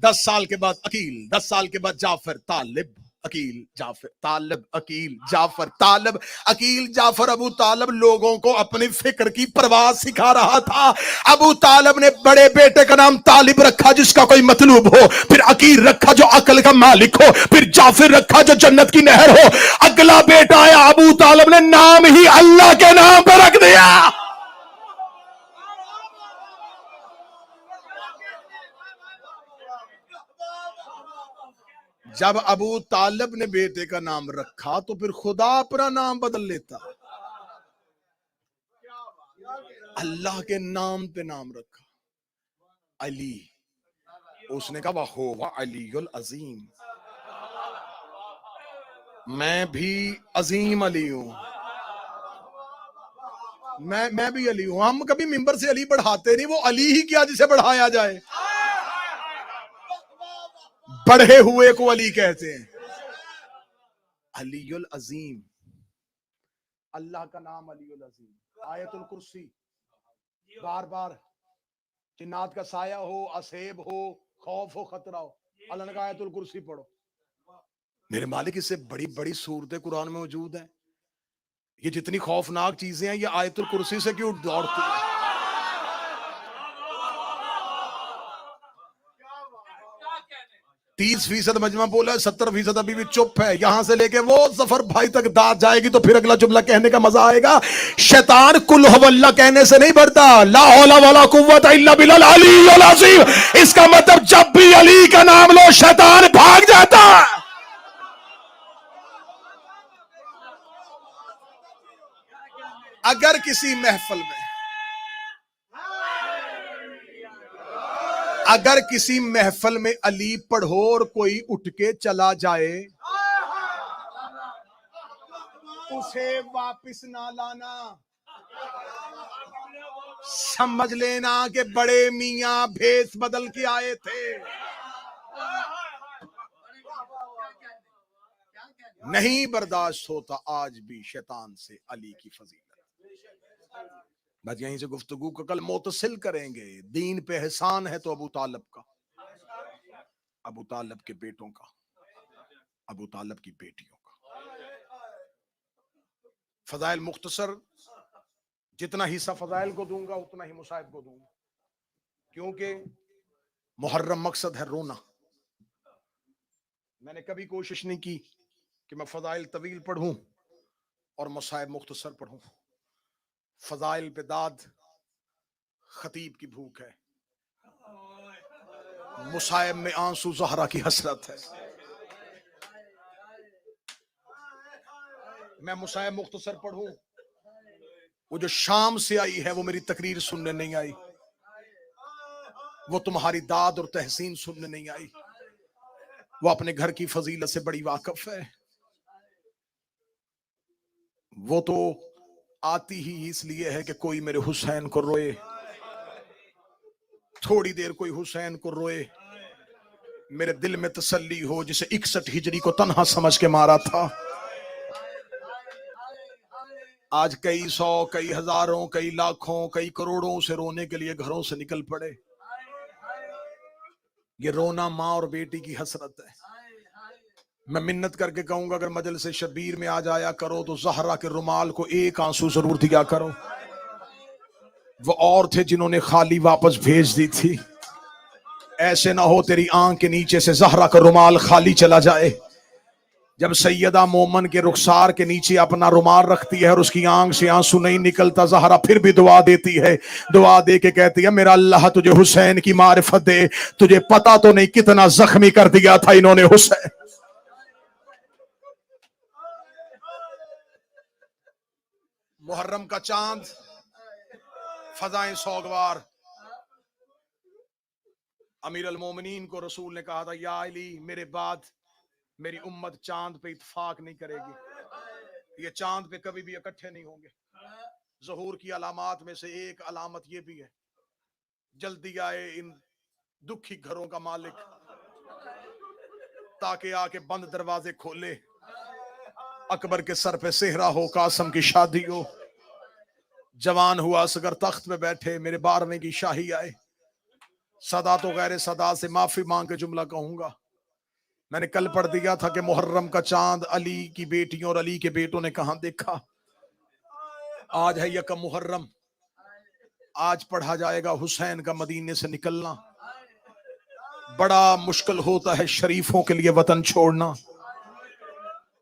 10 سال کے بعد عقیل، 10 سال کے بعد جعفر، طالب عقیل جعفر، طالب عقیل جعفر، طالب عقیل جعفر. ابو طالب لوگوں کو اپنی فکر کی پرواز سکھا رہا تھا. ابو طالب نے بڑے بیٹے کا نام طالب رکھا جس کا کوئی مطلوب ہو، پھر عقیل رکھا جو عقل کا مالک ہو، پھر جعفر رکھا جو جنت کی نہر ہو. اگلا بیٹا آیا ابو طالب نے نام ہی اللہ کے نام پر رکھ دیا. جب ابو طالب نے بیٹے کا نام رکھا تو پھر خدا اپنا نام بدل لیتا. اللہ کے نام پہ نام رکھا علی. اس نے کہا وَهُوَ عَلِيُّ الْعَظِيمُ، میں بھی عظیم علی ہوں. میں بھی علی ہوں. ہم کبھی ممبر سے علی بڑھاتے نہیں, وہ علی ہی کیا جسے بڑھایا جائے. بڑھے ہوئے کو علی کہتے ہیں. علی العظیم, اللہ کا نام علی العظیم. آیت الکرسی بار بار, جنات کا سایہ ہو, اسیب ہو, خوف ہو, خطرہ ہو, اللہ نے کہا آیت الکرسی پڑھو. میرے مالک اس سے بڑی بڑی صورتیں قرآن میں موجود ہیں. یہ جتنی خوفناک چیزیں ہیں یہ آیت الکرسی سے کیوں دوڑتی ہیں؟ 30% مجمع بولا ہے, 70% ابھی بھی چپ ہے. یہاں سے لے کے وہ ظفر بھائی تک داد جائے گی تو پھر اگلا جملہ کہنے کا مزہ آئے گا. شیطان کل ہو اللہ کہنے سے نہیں بڑھتا. لا حول ولا قوت الا باللہ العلی العظیم. اس کا مطلب جب بھی علی کا نام لو شیطان بھاگ جاتا ہے. اگر کسی محفل میں, اگر کسی محفل میں علی پڑھو اور کوئی اٹھ کے چلا جائے, اسے واپس نہ لانا. سمجھ لینا کہ بڑے میاں بھیس بدل کے آئے تھے. نہیں برداشت ہوتا آج بھی شیطان سے علی کی فضیلت. بس یہیں سے گفتگو کو کل متصل کریں گے. دین پہ احسان ہے تو ابو طالب کا, ابو طالب کے بیٹوں کا, ابو طالب کی بیٹیوں کا. فضائل مختصر, جتنا حصہ فضائل کو دوں گا اتنا ہی مصائب کو دوں گا, کیونکہ محرم مقصد ہے رونا. میں نے کبھی کوشش نہیں کی کہ میں فضائل طویل پڑھوں اور مصائب مختصر پڑھوں. فضائل پہ داد خطیب کی بھوک ہے, مصائب میں آنسو زہرا کی حسرت ہے. میں مصائب مختصر پڑھوں, وہ جو شام سے آئی ہے وہ میری تقریر سننے نہیں آئی, وہ تمہاری داد اور تحسین سننے نہیں آئی, وہ اپنے گھر کی فضیلت سے بڑی واقف ہے. وہ تو آتی ہی اس لیے ہے کہ کوئی میرے حسین کو روئے, تھوڑی دیر کوئی حسین کو روئے, میرے دل میں تسلی ہو. جسے 61 ہجری کو تنہا سمجھ کے مارا تھا, آج کئی سو, کئی ہزاروں, کئی لاکھوں, کئی کروڑوں سے رونے کے لیے گھروں سے نکل پڑے. یہ رونا ماں اور بیٹی کی حسرت ہے. میں منت کر کے کہوں گا اگر مجلس شبیر میں آ جایا کرو تو زہرا کے رومال کو ایک آنسو ضرور دیا کرو. وہ اور تھے جنہوں نے خالی واپس بھیج دی تھی. ایسے نہ ہو تیری آنکھ کے نیچے سے زہرا کا رومال خالی چلا جائے. جب سیدہ مومن کے رخسار کے نیچے اپنا رومال رکھتی ہے اور اس کی آنکھ سے آنسو نہیں نکلتا, زہرا پھر بھی دعا دیتی ہے. دعا دے کے کہتی ہے میرا اللہ تجھے حسین کی معرفت دے, تجھے پتا تو نہیں کتنا زخمی کر دیا تھا انہوں نے حسین. محرم کا چاند, فضائیں سوگوار. امیر المومنین کو رسول نے کہا تھا یا علی میرے بعد میری امت چاند پہ اتفاق نہیں کرے گی, یہ چاند پہ کبھی بھی اکٹھے نہیں ہوں گے. ظہور کی علامات میں سے ایک علامت یہ بھی ہے, جلدی آئے ان دکھی گھروں کا مالک تاکہ آ کے بند دروازے کھولے. اکبر کے سر پہ صحرا ہو, قاسم کی شادی ہو, جوان ہوا اصغر تخت پہ بیٹھے, میرے 12ویں کی شاہی آئے. صدا تو غیر صدا سے معافی مانگ کے جملہ کہوں گا. میں نے کل پڑھ دیا تھا کہ محرم کا چاند علی کی بیٹیوں اور علی کے بیٹوں نے کہاں دیکھا. آج ہے یکم محرم, آج پڑھا جائے گا حسین کا مدینے سے نکلنا. بڑا مشکل ہوتا ہے شریفوں کے لیے وطن چھوڑنا,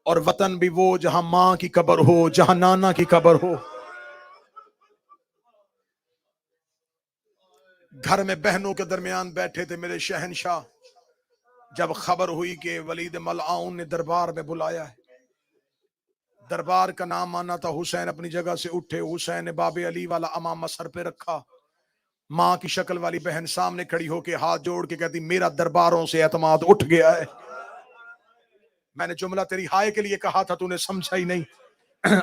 اور وطن بھی وہ جہاں ماں کی قبر ہو, جہاں نانا کی قبر ہو. گھر میں بہنوں کے درمیان بیٹھے تھے میرے شہنشاہ, جب خبر ہوئی کہ ولید ملعون نے دربار میں بلایا ہے. دربار کا نام آنا تھا. حسین اپنی جگہ سے اٹھے, حسین نے باب علی والا امامہ سر پہ رکھا. ماں کی شکل والی بہن سامنے کھڑی ہو کے ہاتھ جوڑ کے کہتی میرا درباروں سے اعتماد اٹھ گیا ہے. میں نے جملہ تیری ہائے کے لیے کہا تھا, تو نے سمجھا ہی نہیں.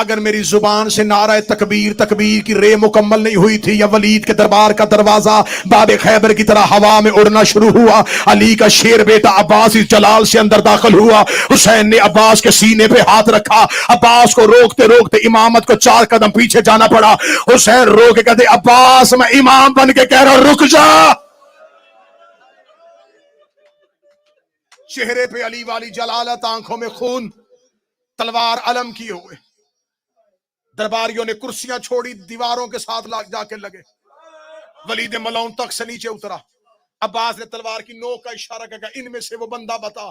اگر میری زبان سے نعرہ تکبیر تکبیر کی رے مکمل نہیں ہوئی تھی، یا ولید کے دربار کا دروازہ باب خیبر کی طرح ہوا میں اڑنا شروع ہوا، علی کا شیر بیٹا عباس اس جلال سے اندر داخل ہوا، حسین نے عباس کے سینے پہ ہاتھ رکھا، عباس کو روکتے روکتے امامت کو 4 قدم پیچھے جانا پڑا۔ حسین رو کے کہتے عباس میں امام بن کے کہہ رہا ہوں رک جا۔ چہرے پہ علی والی جلالت، آنکھوں میں خون، تلوار علم کیے ہوئے۔ درباریوں نے کرسیاں چھوڑی، دیواروں کے ساتھ جا کے لگے۔ ولید ملعون تخت سے نیچے اترا، عباس نے تلوار کی نوک کا اشارہ کیا، ان میں سے وہ بندہ بتا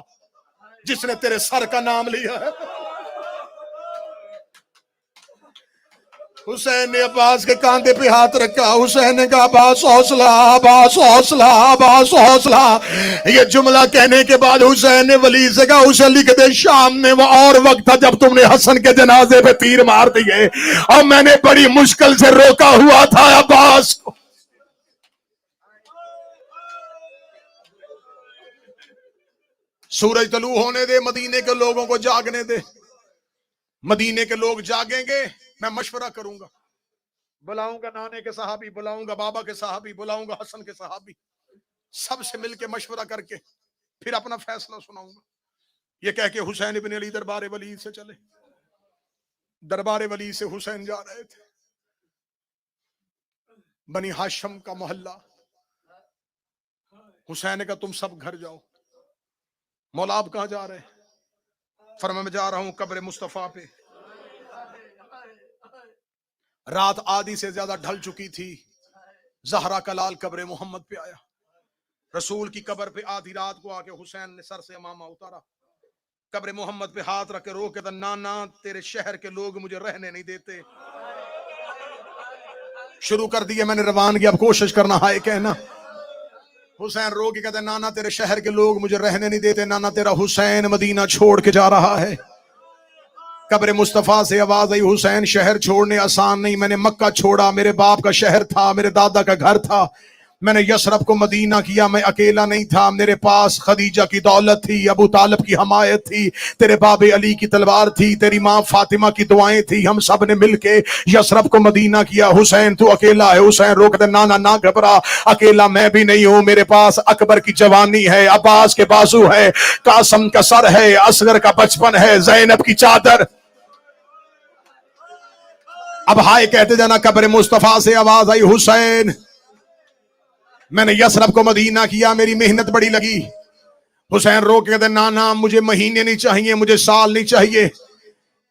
جس نے تیرے سر کا نام لیا ہے۔ حسین نے عباس کے کاندھے پہ ہاتھ رکھا، حسین نے کہا عباس حوصلہ، عباس حوصلہ، عباس حوصلہ۔ یہ جملہ کہنے کے بعد حسین نے ولید سے کہا اسے لکھ دے شام میں وہ اور وقت تھا جب تم نے حسن کے جنازے پہ تیر مار دیے اور میں نے بڑی مشکل سے روکا ہوا تھا عباس کو۔ سورج طلوع ہونے دے، مدینے کے لوگوں کو جاگنے دے۔ مدینے کے لوگ جاگیں گے، میں مشورہ کروں گا، بلاؤں گا نانے کے صحابی، بلاؤں گا بابا کے صحابی، بلاؤں گا حسن کے صحابی، سب سے مل کے مشورہ کر کے پھر اپنا فیصلہ سناؤں گا۔ یہ کہہ کے حسین ابن علی دربار ولید سے چلے۔ دربار ولید سے حسین جا رہے تھے بنی ہاشم کا محلہ۔ حسین نے کہا تم سب گھر جاؤ۔ مولا آپ کہاں جا رہے ہیں؟ فرمایا میں جا رہا ہوں قبر مصطفیٰ پہ۔ رات آدھی سے زیادہ ڈھل چکی تھی، زہرا کا لال قبر محمد پہ آیا۔ رسول کی قبر پہ آدھی رات کو آ کے حسین نے سر سے امامہ اتارا، قبر محمد پہ ہاتھ رکھ کے رو کے نانا تیرے شہر کے لوگ مجھے رہنے نہیں دیتے۔ شروع کر دیے میں نے روانگی، اب کوشش کرنا ہے کہنا۔ حسین رو کے کہتے نانا تیرے شہر کے لوگ مجھے رہنے نہیں دیتے، نانا تیرا حسین مدینہ چھوڑ کے جا رہا ہے۔ قبر مصطفیٰ سے آواز آئی حسین شہر چھوڑنے آسان نہیں، میں نے مکہ چھوڑا، میرے باپ کا شہر تھا، میرے دادا کا گھر تھا، میں نے یثرب کو مدینہ کیا، میں اکیلا نہیں تھا، میرے پاس خدیجہ کی دولت تھی، ابو طالب کی حمایت تھی، تیرے باب علی کی تلوار تھی، تیری ماں فاطمہ کی دعائیں تھی، ہم سب نے مل کے یثرب کو مدینہ کیا۔ حسین تو اکیلا ہے۔ حسین روک دے نانا نہ گھبرا، اکیلا میں بھی نہیں ہوں، میرے پاس اکبر کی جوانی ہے، عباس کے بازو ہے، قاسم کا سر ہے، اصغر کا بچپن ہے، زینب کی چادر۔ اب ہائے کہتے جانا۔ قبر مصطفیٰ سے آواز آئی حسین میں نے یثرب کو مدینہ کیا، میری محنت بڑی لگی۔ حسین رو کے کہتے نانا مجھے مہینے نہیں چاہیے، مجھے سال نہیں چاہیے،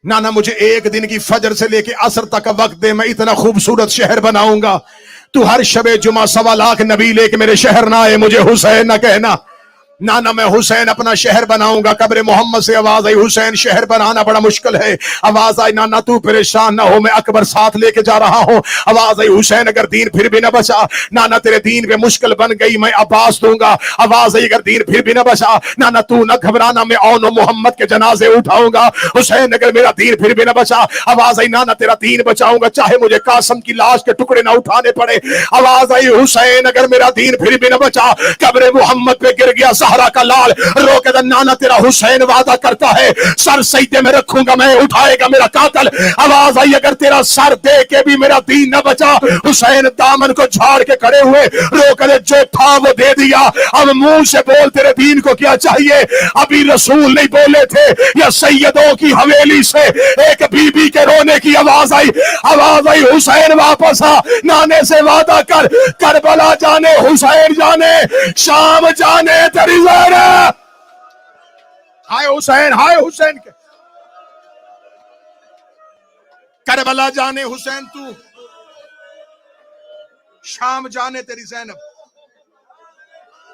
نانا مجھے ایک دن کی فجر سے لے کے عصر تک کا وقت دے، میں اتنا خوبصورت شہر بناؤں گا، تو ہر شب جمعہ 1.25 لاکھ نبی لے کے میرے شہر نہ آئے، مجھے حسین نہ کہنا، نانا میں حسین اپنا شہر بناؤں گا۔ قبر محمد سے آواز آئی حسین شہر بنانا بڑا مشکل ہے۔ آواز آئی نانا تو پریشان نہ ہو، میں اکبر ساتھ لے کے جا رہا ہوں۔ آواز آئی حسین اگر دین پھر بھی نہ بچا، نانا تیرے دین پہ مشکل بن گئی، میں عباس دوں گا۔ آواز آئی اگر دین پھر بھی نہ بچا، نانا تو نہ گھبرانا، میں اون و محمد کے جنازے اٹھاؤں گا۔ حسین اگر میرا دین پھر بھی نہ بچا، آواز آئی نانا تیرا دین بچاؤں گا، چاہے مجھے قاسم کی لاش کے ٹکڑے نہ اٹھانے پڑے۔ آواز آئی حسین اگر میرا دین پھر بھی نہ بچا، قبر محمد پہ گر گیا زہرا کا لال، رو کے نانا تیرا حسین وعدہ کرتا ہے سر سجدے میں رکھوں گا، میں اٹھائے گا میرا قاتل۔ آواز آئی اگر تیرا سر دے کے بھی میرا دین نہ بچا، حسین دامن کو جھاڑ کے کھڑے ہوئے، رو کے جو تھا وہ دے دیا، اب منہ سے بول تیرے دین کو کیا چاہیے۔ ابھی رسول نہیں بولے تھے، یا سیدوں کی حویلی سے ایک بی بی کے رونے کی آواز آئی۔ آواز آئی حسین واپس آ، نانے سے وعدہ کر، کربلا جانے حسین جانے، شام جانے تیری زینب۔ ہائے حسین کے کربلا جانے حسین تو، شام جانے تیری زینب۔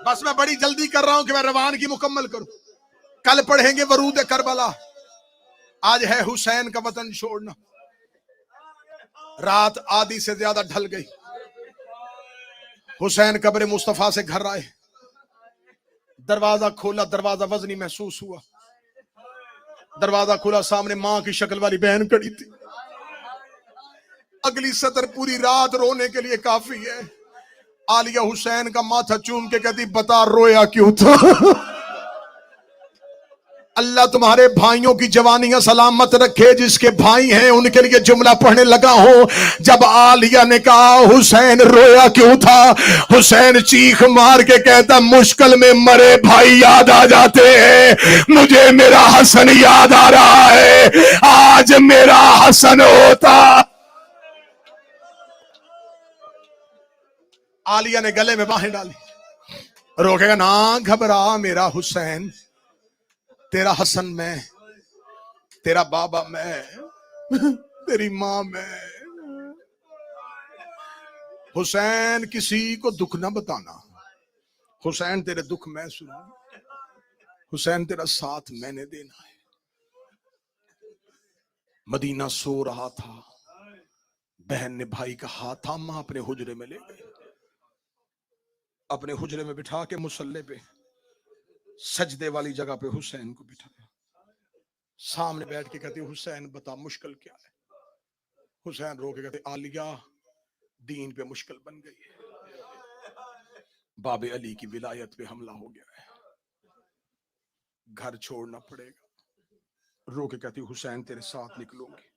بس میں بڑی جلدی کر رہا ہوں کہ میں روانگی مکمل کروں، کل پڑھیں گے ورود کربلا، آج ہے حسین کا وطن چھوڑنا۔ رات آدھی سے زیادہ ڈھل گئی، حسین قبر مصطفیٰ سے گھر آئے، دروازہ کھولا، دروازہ وزنی محسوس ہوا، دروازہ کھولا، سامنے ماں کی شکل والی بہن کھڑی تھی۔ اگلی سطر پوری رات رونے کے لیے کافی ہے۔ عالیہ حسین کا ماتھا چوم کے کہتی بتا رویا کیوں تھا؟ اللہ تمہارے بھائیوں کی جوانیاں سلامت رکھے. جس کے بھائی ہیں ان کے لیے جملہ پڑھنے لگا ہوں. جب عالیہ نے کہا حسین رویا کیوں تھا, حسین چیخ مار کے کہتا مشکل میں مرے بھائی یاد آ جاتے ہیں, مجھے میرا حسن یاد آ رہا ہے, آج میرا حسن ہوتا. عالیہ نے گلے میں باہیں ڈالی, روکے گا نہ گھبرا میرا حسین, تیرا حسن میں, تیرا بابا میں, تیری ماں میں. حسین کسی کو دکھ نہ بتانا, حسین تیرے دکھ میں سنا, حسین تیرا ساتھ میں نے دینا ہے. مدینہ سو رہا تھا, بہن نے بھائی کا ہاتھ تھاما, اپنے حجرے میں لے گئے, اپنے حجرے میں بٹھا کے مصلی پہ سجدے والی جگہ پہ حسین کو بٹھایا. سامنے بیٹھ کے کہتے حسین بتا مشکل کیا ہے. حسین رو کے کہتے عالیہ دین پہ مشکل بن گئی ہے, باب علی کی ولایت پہ حملہ ہو گیا ہے, گھر چھوڑنا پڑے گا. رو کے کہتی حسین تیرے ساتھ نکلوں گی,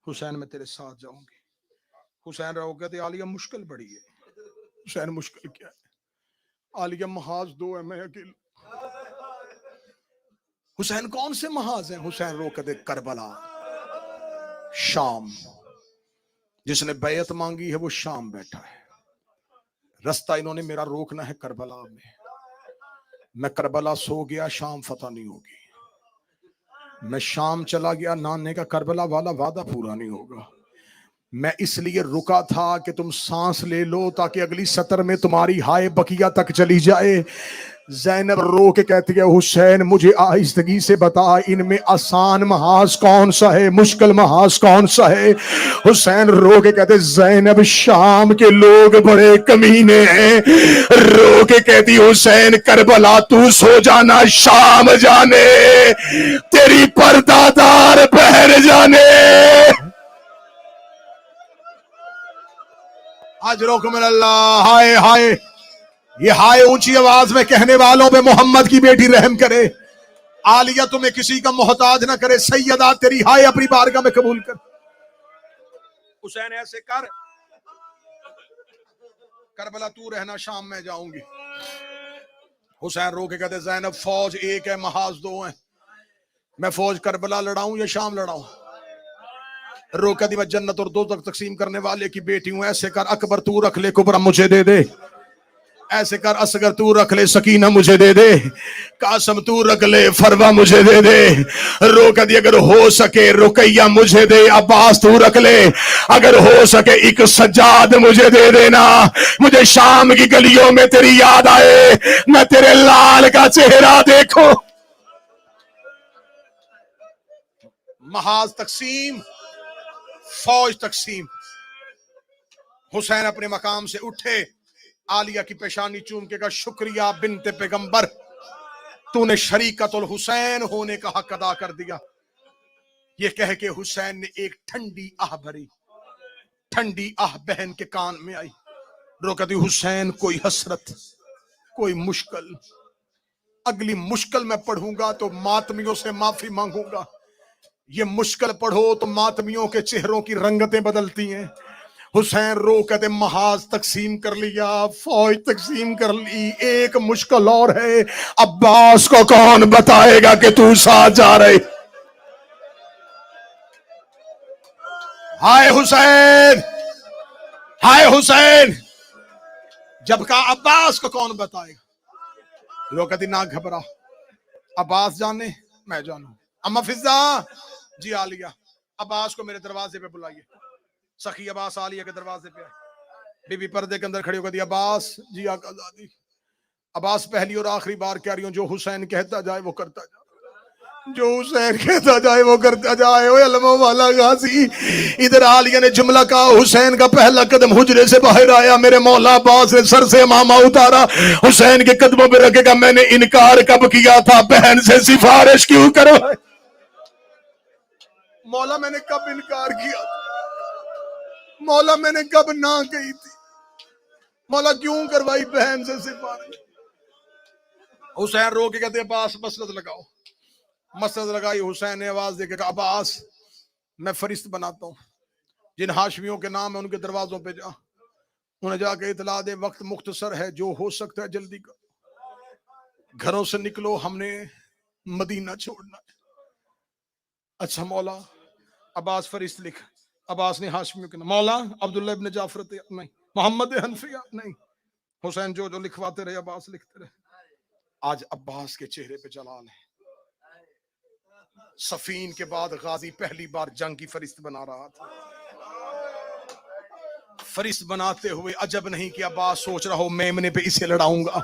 حسین میں تیرے ساتھ جاؤں گی. حسین رو کہتے عالیہ مشکل بڑی ہے. حسین مشکل کیا ہے؟ عالیہ محاذ دو ہے, میں اکیلا. حسین کون سے محاذ ہیں؟ حسین رو کہتے کربلا, شام. جس نے بیعت مانگی ہے وہ شام بیٹھا ہے. رستہ انہوں نے میرا روکنا ہے کربلا میں. میں کربلا سو گیا, شام فتح نہیں ہوگی. میں شام چلا گیا, نانے کا کربلا والا وعدہ پورا نہیں ہوگا. میں اس لیے رکا تھا کہ تم سانس لے لو تاکہ اگلی سطر میں تمہاری ہائے بقیہ تک چلی جائے. زینب رو کے کہتی ہے حسین مجھے آہستگی سے بتا ان میں آسان محاذ کون سا ہے, مشکل محاذ کون سا ہے. حسین رو کے کہتے زینب شام کے لوگ بڑے کمینے ہیں. رو کے کہتی حسین کربلا تو سو جانا, شام جانے تیری پردادار بہر جانے. اجرکم اللہ. ہائے ہائے, یہ ہائے اونچی آواز میں کہنے والوں پہ محمد کی بیٹی رحم کرے. عالیہ تمہیں کسی کا محتاج نہ کرے. سیدہ تیری ہائے اپنی بارگاہ میں قبول کر. حسین ایسے کر, کربلا تو رہنا, شام میں جاؤں گی. حسین رو کے کہتے زینب فوج ایک ہے, محاذ دو ہیں. میں فوج کربلا لڑاؤں یا شام لڑاؤں؟ رو کہتی میں جنت اور دو تک تقسیم کرنے والے کی بیٹی ہوں. ایسے کر اکبر تو رکھ لے, کبرا مجھے دے دے. ایسے کر اصغر تو رکھ لے, سکینہ مجھے دے دے. قاسم تو رکھ لے, فروا مجھے دے دے. رو کہتی اگر ہو سکے رقیہ مجھے دے. عباس تو رکھ لے, اگر ہو سکے ایک سجاد مجھے دے دینا. مجھے شام کی گلیوں میں تیری یاد آئے, میں تیرے لال کا چہرہ دیکھوں. محاذ تقسیم, فوج تقسیم. حسین اپنے مقام سے اٹھے, عالیہ کی پیشانی چوم کے کہا شکریہ بنت پیغمبر, تو نے شریکت الحسین ہونے کا حق ادا کر دیا. یہ کہہ کے حسین نے ایک ٹھنڈی آہ بھری. ٹھنڈی آہ بہن کے کان میں آئی. رو کہتی حسین کوئی حسرت, کوئی مشکل, اگلی مشکل میں پڑھوں گا تو ماتمیوں سے معافی مانگوں گا. یہ مشکل پڑھو تو ماتمیوں کے چہروں کی رنگتیں بدلتی ہیں. حسین رو کہتے محاذ تقسیم کر لیا, فوج تقسیم کر لی, ایک مشکل اور ہے. عباس کو کون بتائے گا کہ تو ساتھ جا رہے. ہائے حسین, ہائے حسین. جب کہا عباس کو کون بتائے گا. لوگ کہتی نہ گھبرا, عباس جانے میں جانوں. اما فضا جی عالیہ, عباس کو میرے دروازے پہ بلائیے. سخی عباس عالیہ کے دروازے پہ آئے. بی بی پردے کے اندر کھڑی ہو گئی عباس جی آقا زادی. عباس پہلی اور آخری بار کہہ رہی ہوں جو حسین کہتا جائے وہ کرتا جائے, جو حسین کہتا جائے وہ کرتا جائے. اوے علموں والا غازی. ادھر عالیہ نے جملہ کہا, حسین کا پہلا قدم حجرے سے باہر آیا. میرے مولا عباس نے سر سے امامہ اتارا, حسین کے قدموں پہ رکھے گا میں نے انکار کب کیا تھا, بہن سے سفارش کیوں کرو. مولا میں نے کب انکار کیا, مولا میں نے کب نہ کہی تھی, مولا کیوں کروائی بہن سے سفارش. حسین رو کے کہتے عباس مسند لگاؤ. مسجد لگائی، حسین نے آواز دے کے کہا عباس میں فرشت بناتا ہوں، جن ہاشمیوں کے نام ہے ان کے دروازوں پہ جا، انہیں جا کے اطلاع دے وقت مختصر ہے، جو ہو سکتا ہے جلدی کر، گھروں سے نکلو، ہم نے مدینہ چھوڑنا ہے۔ اچھا مولا، عباس فرشت لکھ، عباس نے ہاشمیوں کے نام، مولا عبداللہ ابن جعفر نہیں، محمد حنفیہ نہیں، حسین جو لکھواتے رہے عباس لکھتے رہے۔ آج عباس کے چہرے پہ جلال ہے، صفین کے بعد غازی پہلی بار جنگ کی فرشت بنا رہا تھا۔ فرشت بناتے ہوئے عجب نہیں کہ عباس سوچ رہا ہو میمنے پہ اسے لڑاؤں گا،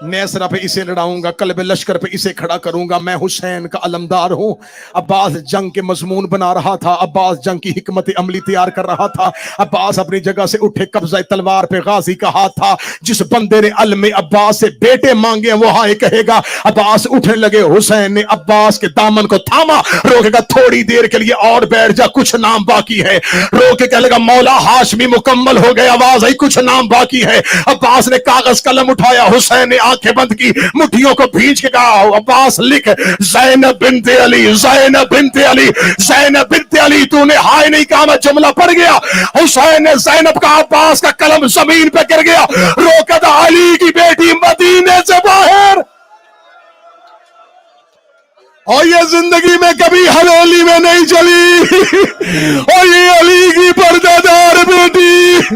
نیسرا پہ اسے لڑاؤں گا، قلب لشکر پہ اسے کھڑا کروں گا، میں حسین کا علمدار ہوں۔ عباس جنگ کے مضمون بنا رہا تھا، عباس جنگ کی حکمت عملی تیار کر رہا تھا۔ عباس اپنی جگہ سے اٹھے، قبضہ تلوار پہ غازی کا ہاتھ تھا۔ جس بندے نے علم عباس سے بیٹے مانگے وہ ہائے کہے گا۔ عباس اٹھنے لگے، حسین نے عباس کے دامن کو تھاما، روکے گا تھوڑی دیر کے لیے اور بیٹھ جا، کچھ نام باقی ہے۔ روکے کہے لگا مولا ہاشمی مکمل ہو گئے، آواز آئی کچھ نام باقی ہے۔ عباس نے کاغذ قلم اٹھایا، حسین نے آنکھیں بند کی، مٹھیوں کو بھینچ کے کہا عباس لکھ زینب بنت علی، زینب بنت علی، زینب بنت علی۔ تو نے ہائے نہیں کہا، میں جملہ پڑھ گیا، حسین نے زینب کا، عباس کا قلم زمین پہ گر گیا، روکا تھا علی کی بیٹی مدینے سے باہر۔ اور یہ زندگی میں کبھی حویلی میں نہیں چلی، اور یہ علی کی پردہ دار بیٹی،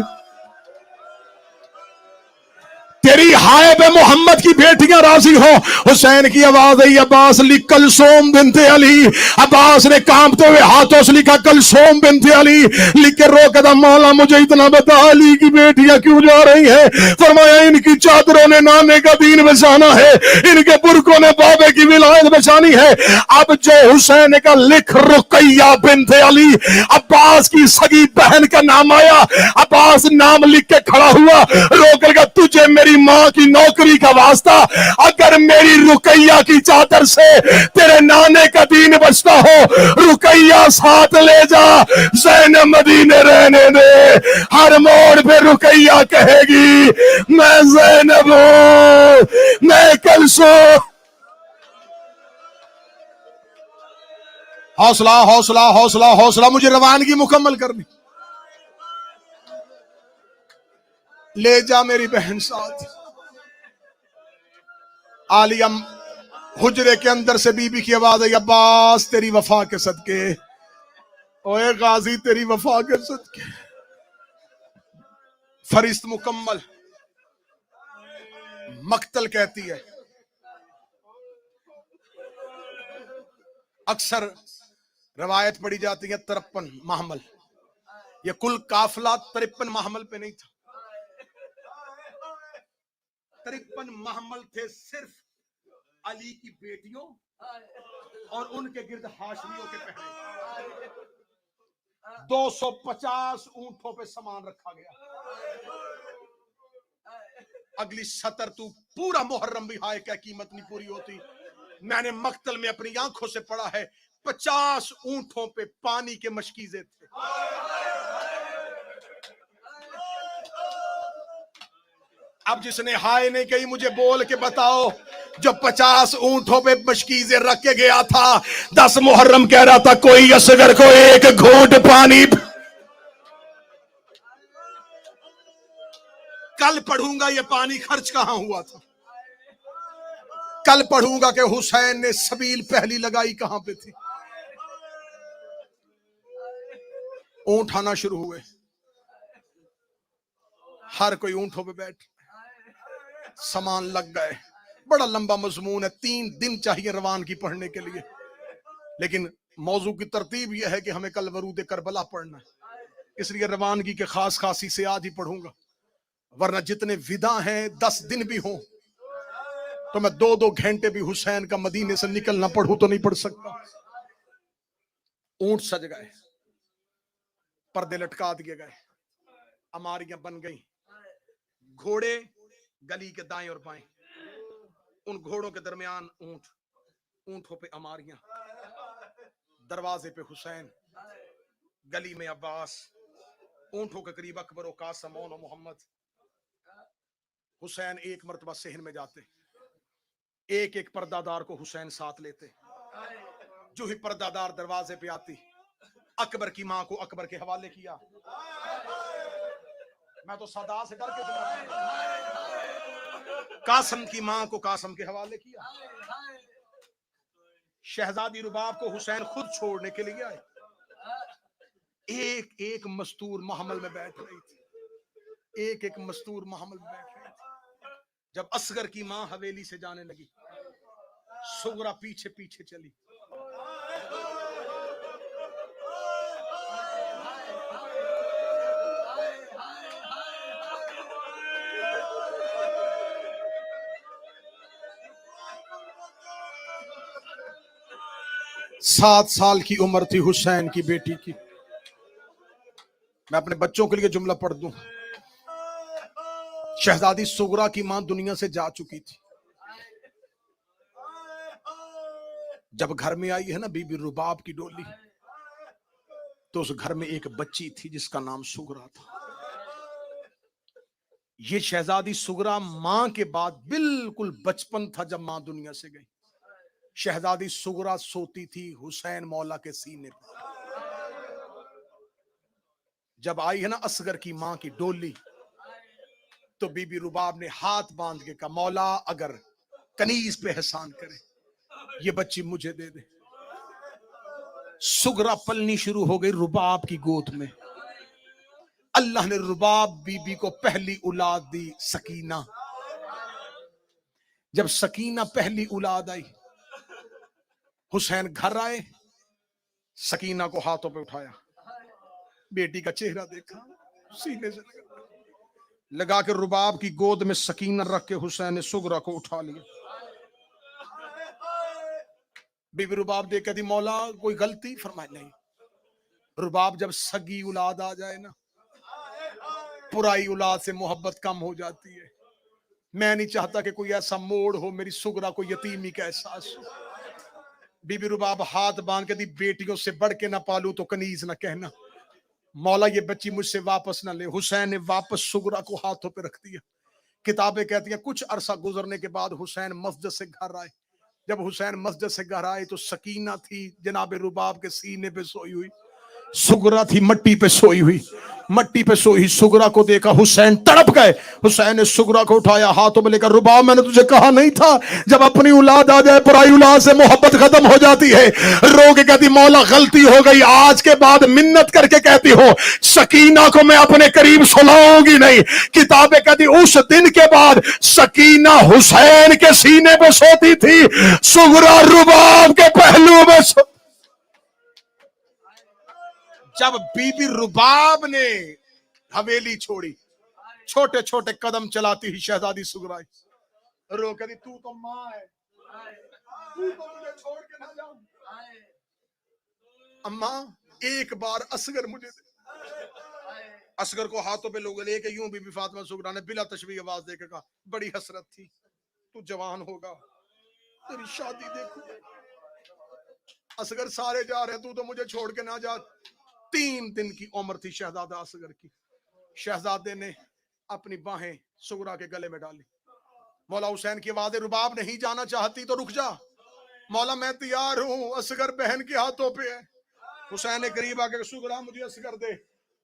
تیری ہائے پہ محمد کی بیٹیاں راضی ہو۔ حسین کی آواز آئی، عباس لکھ کلثوم بنت علی۔ عباس نے کانپتے ہوئے ہاتھوں سے لکھا کلثوم بنت علی، لکھ کے روکا تھا مولا مجھے اتنا بتا علی کی بیٹیاں کیوں جا رہی ہیں؟ فرمایا ان کی چادروں نے نانے کا دین بچانا ہے، ان کے برقوں نے بابے کی ولایت بچانی ہے۔ اب جو حسین کا لکھ رقیہ بنت علی، عباس کی سگی بہن کا نام آیا۔ عباس نام لکھ کے کھڑا ہوا، روک لگا تجھے میری ماں کی نوکری کا واسطہ، اگر میری رقیہ کی چادر سے تیرے نانے کا دین بچتا ہو، رقیہ ساتھ لے جا، زینب مدینے رہنے دے۔ ہر موڑ پہ رقیہ کہے گی میں زینب ہوں، میں کلثوم۔ حوصلہ حوصلہ حوصلہ حوصلہ، مجھے روانگی مکمل کرنی۔ لے جا میری بہن ساتھ۔ عالیہ حجرے کے اندر سے بی بی کی آواز آئی، عباس تیری وفا کے صدقے، اوے غازی تیری وفا کے صدقے۔ فرشت مکمل، مقتل کہتی ہے، اکثر روایت پڑھی جاتی ہے 53 محمل، یہ کل قافلہ 53 محمل پہ نہیں تھا، 53 محمل تھے صرف علی کی بیٹیوں اور ان کے گرد ہاشمیوں کے پہرے۔ 250 اونٹوں پہ سامان رکھا گیا۔ اگلی سطر تو پورا محرم بھی ہائے کہ قیمت نہیں پوری ہوتی، میں نے مقتل میں اپنی آنکھوں سے پڑھا ہے، 50 اونٹوں پہ پانی کے مشکیزے تھے۔ اب جس نے ہائے نہیں کہی مجھے بول کے بتاؤ، جو 50 اونٹوں پہ مشکیزیں رکھ کے گیا تھا، 10 محرم کہہ رہا تھا کوئی اصغر کو ایک گھونٹ پانی، کل پڑھوں گا یہ پانی خرچ کہاں ہوا تھا، کل پڑھوں گا کہ حسین نے سبیل پہلی لگائی کہاں پہ تھی۔ اونٹ آنا شروع ہوئے، ہر کوئی اونٹوں پہ بیٹھ، سامان لگ گئے۔ بڑا لمبا مضمون ہے، 3 دن چاہیے روانگی پڑھنے کے لیے، لیکن موضوع کی ترتیب یہ ہے کہ ہمیں کل ورود کربلا پڑھنا ہے، اس لیے روانگی کے خاص خاصی سے آج ہی پڑھوں گا، ورنہ جتنے ودا ہیں 10 دن بھی ہوں تو میں 2 گھنٹے بھی حسین کا مدینے سے نکلنا پڑھوں تو نہیں پڑھ سکتا۔ اونٹ سج گئے، پردے لٹکا دیے گئے، اماریاں بن گئی، گھوڑے گلی کے دائیں اور بائیں، ان گھوڑوں کے درمیان اونٹوں پہ اماریاں، دروازے پہ حسین، گلی میں عباس، اونٹوں کے قریب اکبر و قاسم و محمد۔ حسین ایک مرتبہ صحن میں جاتے، ایک ایک پردہ دار کو حسین ساتھ لیتے، جو ہی پردہ دار دروازے پہ آتی اکبر کی ماں کو اکبر کے حوالے کیا. میں تو صدا سے ڈر کے قاسم کی ماں کو قاسم کے حوالے کیا. شہزادی رباب کو حسین خود چھوڑنے کے لیے آئے. ایک ایک مستور محمل میں بیٹھ رہی تھی, ایک ایک مستور محمل میں بیٹھ رہی تھی. جب اصغر کی ماں حویلی سے جانے لگی, صغرا پیچھے پیچھے چلی. سات سال کی عمر تھی حسین کی بیٹی کی. میں اپنے بچوں کے لیے جملہ پڑھ دوں. شہزادی صغرا کی ماں دنیا سے جا چکی تھی. جب گھر میں آئی ہے نا بی بی رباب کی ڈولی, تو اس گھر میں ایک بچی تھی جس کا نام صغرا تھا. یہ شہزادی صغرا ماں کے بعد بالکل بچپن تھا جب ماں دنیا سے گئی. شہزادی صغرا سوتی تھی حسین مولا کے سینے پر. جب آئی ہے نا اصغر کی ماں کی ڈولی, تو بی بی رباب نے ہاتھ باندھ کے کہا, مولا اگر کنیز پہ احسان کرے یہ بچی مجھے دے دے. صغرا پلنی شروع ہو گئی رباب کی گود میں. اللہ نے رباب بی بی کو پہلی اولاد دی, سکینہ. جب سکینہ پہلی اولاد آئی, حسین گھر آئے, سکینہ کو ہاتھوں پہ اٹھایا, بیٹی کا چہرہ دیکھا, سینے سے لگا کے رباب کی گود میں سکینہ رکھ کے حسین نے صغرا کو اٹھا لیا. بی بی رباب دیکھ کہتی, مولا کوئی غلطی؟ فرمایا نہیں. رباب جب سگی اولاد آ جائے نا, پرائی اولاد سے محبت کم ہو جاتی ہے. میں نہیں چاہتا کہ کوئی ایسا موڑ ہو میری صغرا کو یتیمی کا احساس ہو. بی بی رباب ہاتھ باندھ کے دی, بیٹیوں سے بڑھ کے نہ پالوں تو کنیز نہ کہنا. مولا یہ بچی مجھ سے واپس نہ لے. حسین نے واپس صغرا کو ہاتھوں پہ رکھ دیا. کتابیں کہتی ہیں کچھ عرصہ گزرنے کے بعد حسین مسجد سے گھر آئے. جب حسین مسجد سے گھر آئے تو سکینہ تھی جناب رباب کے سینے پہ سوئی ہوئی, صغرا تھی مٹی پہ سوئی ہوئی. مٹی پہ سوئی صغرا کو دیکھا, حسین تڑپ گئے. حسین نے صغرا کو اٹھایا, ہاتھوں میں لے کر, رباب میں نے تجھے کہا نہیں تھا جب اپنی اولاد آ جائے پرائی اولاد سے محبت ختم ہو جاتی ہے. رو کے کہتی, مولا غلطی ہو گئی, آج کے بعد منت کر کے کہتی ہو سکینہ کو میں اپنے قریب سلاؤں گی نہیں. کتابیں کہتی اس دن کے بعد سکینہ حسین کے سینے پہ سوتی تھی, صغرا رباب کے پہلو میں جب بی بی رباب نے حویلی چھوڑی, چھوٹے چھوٹے قدم چلاتی ہی شہزادی صغرا رو کہتی, تو تو ماں ہے, تو تو مجھے چھوڑ کے نہ جاؤں. اماں ایک بار اصغر مجھے دے. اصغر کو ہاتھوں پہ لوگ لے کے یوں بی بی فاطمہ صغرا نے بلا تشبیہ آواز دے کے کہا, بڑی حسرت تھی, تو جوان ہوگا, تیری شادی دیکھو. اصغر سارے جا رہے, تو مجھے چھوڑ کے نہ جا. 3 دن کی عمر تھی شہزادہ اصغر کی. شہزادے نے اپنی باہیں صغرا کے گلے میں ڈالی. مولا حسین کی آواز, رباب نہیں جانا چاہتی تو رک جا. مولا میں تیار ہوں, اصغر بہن کے ہاتھوں پہ ہے. حسین نے قریب آ کے, صغرا مجھے اصغر دے.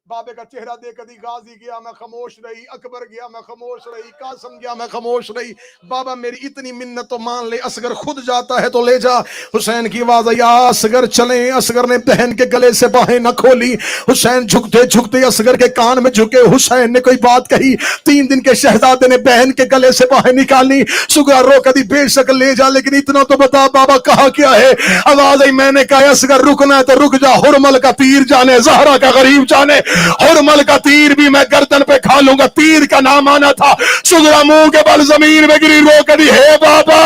بابے کا چہرہ دیکھ کر, غازی گیا میں خاموش رہی, اکبر گیا میں خاموش رہی, قاسم گیا میں خاموش رہی. بابا میری اتنی منت تو مان لے, اصغر خود جاتا ہے تو لے جا. حسین کی آواز آئی, اصغر چلیں. اصغر نے بہن کے گلے سے باہیں نہ کھولی. حسین جھکتے جھکتے اصغر کے کان میں جھکے. حسین نے کوئی بات کہی. 3 دن کے شہزادے نے بہن کے گلے سے باہیں نکالی. صغرا رو کر دی, بے شک لے جا, لیکن اتنا تو بتا بابا کہا کیا ہے. آواز آئی, میں نے کہا اصغر رکنا ہے تو رک جا, حرمل کا تیر جانے زہرا کا غریب جانے. حرمل کا تیر بھی میں گردن پہ کھا لوں گا. تیر کا نام آنا تھا. صغرا منہ کے بل زمین میں گری, رو کر دی, ہے بابا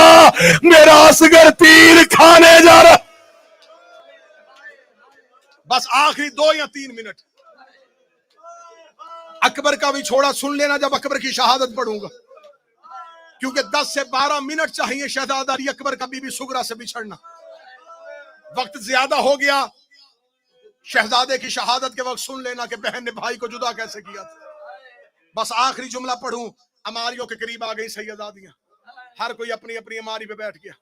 میرا اصغر تیر کھانے جا رہا. بس آخری 2 یا 3 منٹ. اکبر کا بھی چھوڑا سن لینا جب اکبر کی شہادت پڑھوں گا, کیونکہ 10 سے 12 منٹ چاہیے شہزادہ علی اکبر کا بی بی صغرا سے بچھڑنا. وقت زیادہ ہو گیا. شہزادے کی شہادت کے وقت سن لینا کہ بہن نے بھائی کو جدا کیسے کیا تھا. بس آخری جملہ پڑھوں. اماریوں کے قریب آ گئی سیدادیاں, ہر کوئی اپنی اپنی اماری پہ بیٹھ گیا.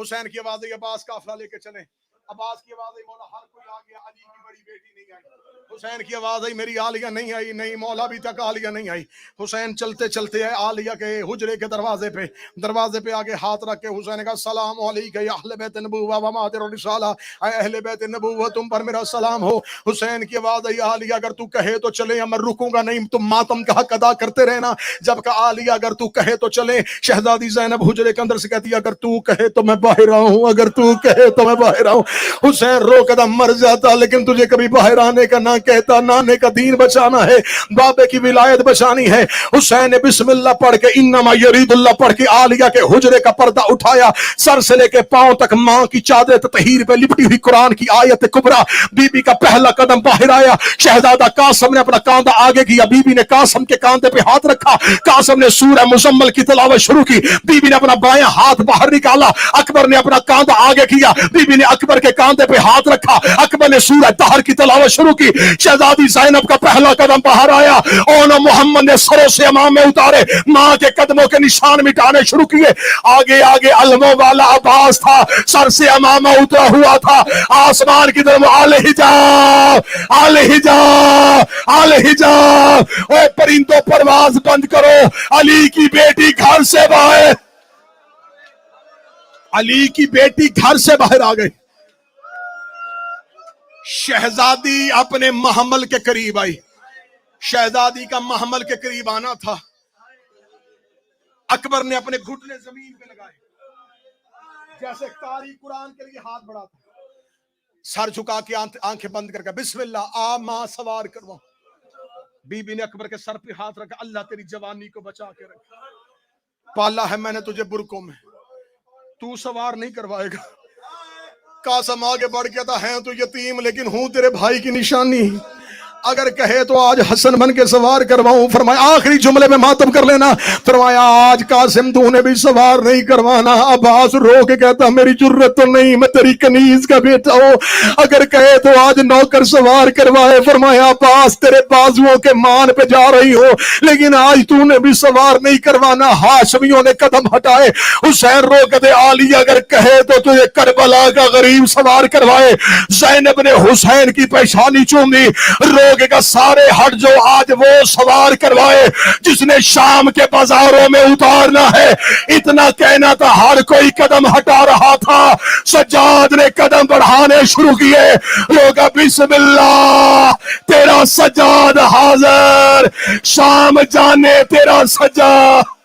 حسین کی آواز آئی عباس قافلہ لے کے چلیں. عباس کی آواز آئی مولا ہر کوئی آ گیا, علی کی بڑی بیٹی نہیں آئی. حسین کی آواز آئی میری عالیہ نہیں آئی, نہیں مولا ابھی تک عالیہ نہیں آئی. حسین چلتے چلتے آئے عالیہ کے حجرے کے دروازے پہ آگے ہاتھ رکھ کے حسین نے کہا السلام علیکم یا اہل بیت النبوہ و مادر الرسالہ, اے اہل بیت النبوہ تم پر میرا سلام ہو. حسین کی آواز آئی عالیہ اگر تو کہے تو چلے, میں رکوں گا نہیں, تم ماتم کا حق ادا کرتے رہنا. جب کہا عالیہ اگر تو کہے تو چلے. شہزادی زینب حجرے کے اندر سے کہتی ہے اگر تو کہے تو میں باہر آؤں, اگر تو کہے تو میں باہر آؤں. حسین رو قدم مر جاتا, لیکن تجھے کبھی باہر آنے کا نہ کہتا, نانے کا دین بچانا ہے, بابے کی ولایت بچانی ہے. حسین نے بسم اللہ پڑھ کے انما یرید اللہ پڑھ کے عالیہ کے حجرے کا پردہ اٹھایا, سر سے لے کے پاؤں تک ماں کی چادر تطہیر پہ لپٹی ہوئی قرآن کی آیت کبرا. بی بی کا پہلا قدم باہر آیا. شہزادہ قاسم نے اپنا کاندھا آگے کیا, بی بی نے قاسم کے کاندھے پہ ہاتھ رکھا. قاسم نے سورہ مزمل کی تلاوت شروع کی. بی بی نے اپنا بایاں ہاتھ باہر نکالا. اکبر نے اپنا کاندھا آگے کیا, بی بی نے اکبر کے کاندھے پہ ہاتھ رکھا. اکبر نے سورہ طہر کی تلاوت شروع کی. شہزادی زینب کا پہلا قدم باہر آیا. اور محمد نے سروں سے امامے اتارے, ماں کے قدموں کے نشان مٹانے شروع کیے. آگے آگے علموں والا عباس تھا, سر سے امامہ اترا ہوا تھا. آسمان کی طرف آل حجاب, آل حجاب, آل حجاب. اے پرندوں پرواز بند کرو, علی کی بیٹی گھر سے باہر, علی کی بیٹی گھر سے باہر آ گئی. شہزادی اپنے محمل کے قریب آئی. شہزادی کا محمل کے قریب آنا تھا. اکبر نے اپنے گھٹنے زمین پہ لگائے, جیسے قاری قرآن کے لیے ہاتھ بڑھاتا, سر جھکا کے آنکھیں بند کر کے بسم اللہ آ ماں سوار کرواؤں. بی بی نے اکبر کے سر پہ ہاتھ رکھا, اللہ تیری جوانی کو بچا کے رکھا, پالا ہے میں نے تجھے برکوں میں, تو سوار نہیں کروائے گا. قاسم آگے بڑھ کے تھا, ہیں تو یتیم لیکن ہوں تیرے بھائی کی نشانی, اگر کہے تو آج حسن بن کے سوار کرواؤں. فرمایا آخری جملے میں ماتم کر لینا. فرمایا آج قاسم تو نے بھی سوار نہیں کروانا. عباس رو کے کہتا میری جرت تو نہیں, میں تیری کنیز کا بیٹا ہوں, اگر کہے تو آج نوکر سوار کروائے. فرمایا عباس تیرے بازوؤں کے مان پہ جا رہی ہو, لیکن آج تو نے بھی سوار نہیں کروانا. ہاشمیوں نے قدم ہٹائے. حسین رو کے دے عالی اگر کہے تو تجھے کربلا کا غریب سوار کروائے. زینب نے حسین کی پیشانی چومی, رو کا سارے ہٹ جو, آج وہ سوار کروائے جس نے شام کے بازاروں میں اتارنا ہے. اتنا کہنا تھا, ہر کوئی قدم ہٹا رہا تھا. سجاد نے قدم بڑھانے شروع کیے. لوگ بسم اللہ تیرا سجاد حاضر, شام جانے تیرا سجاد.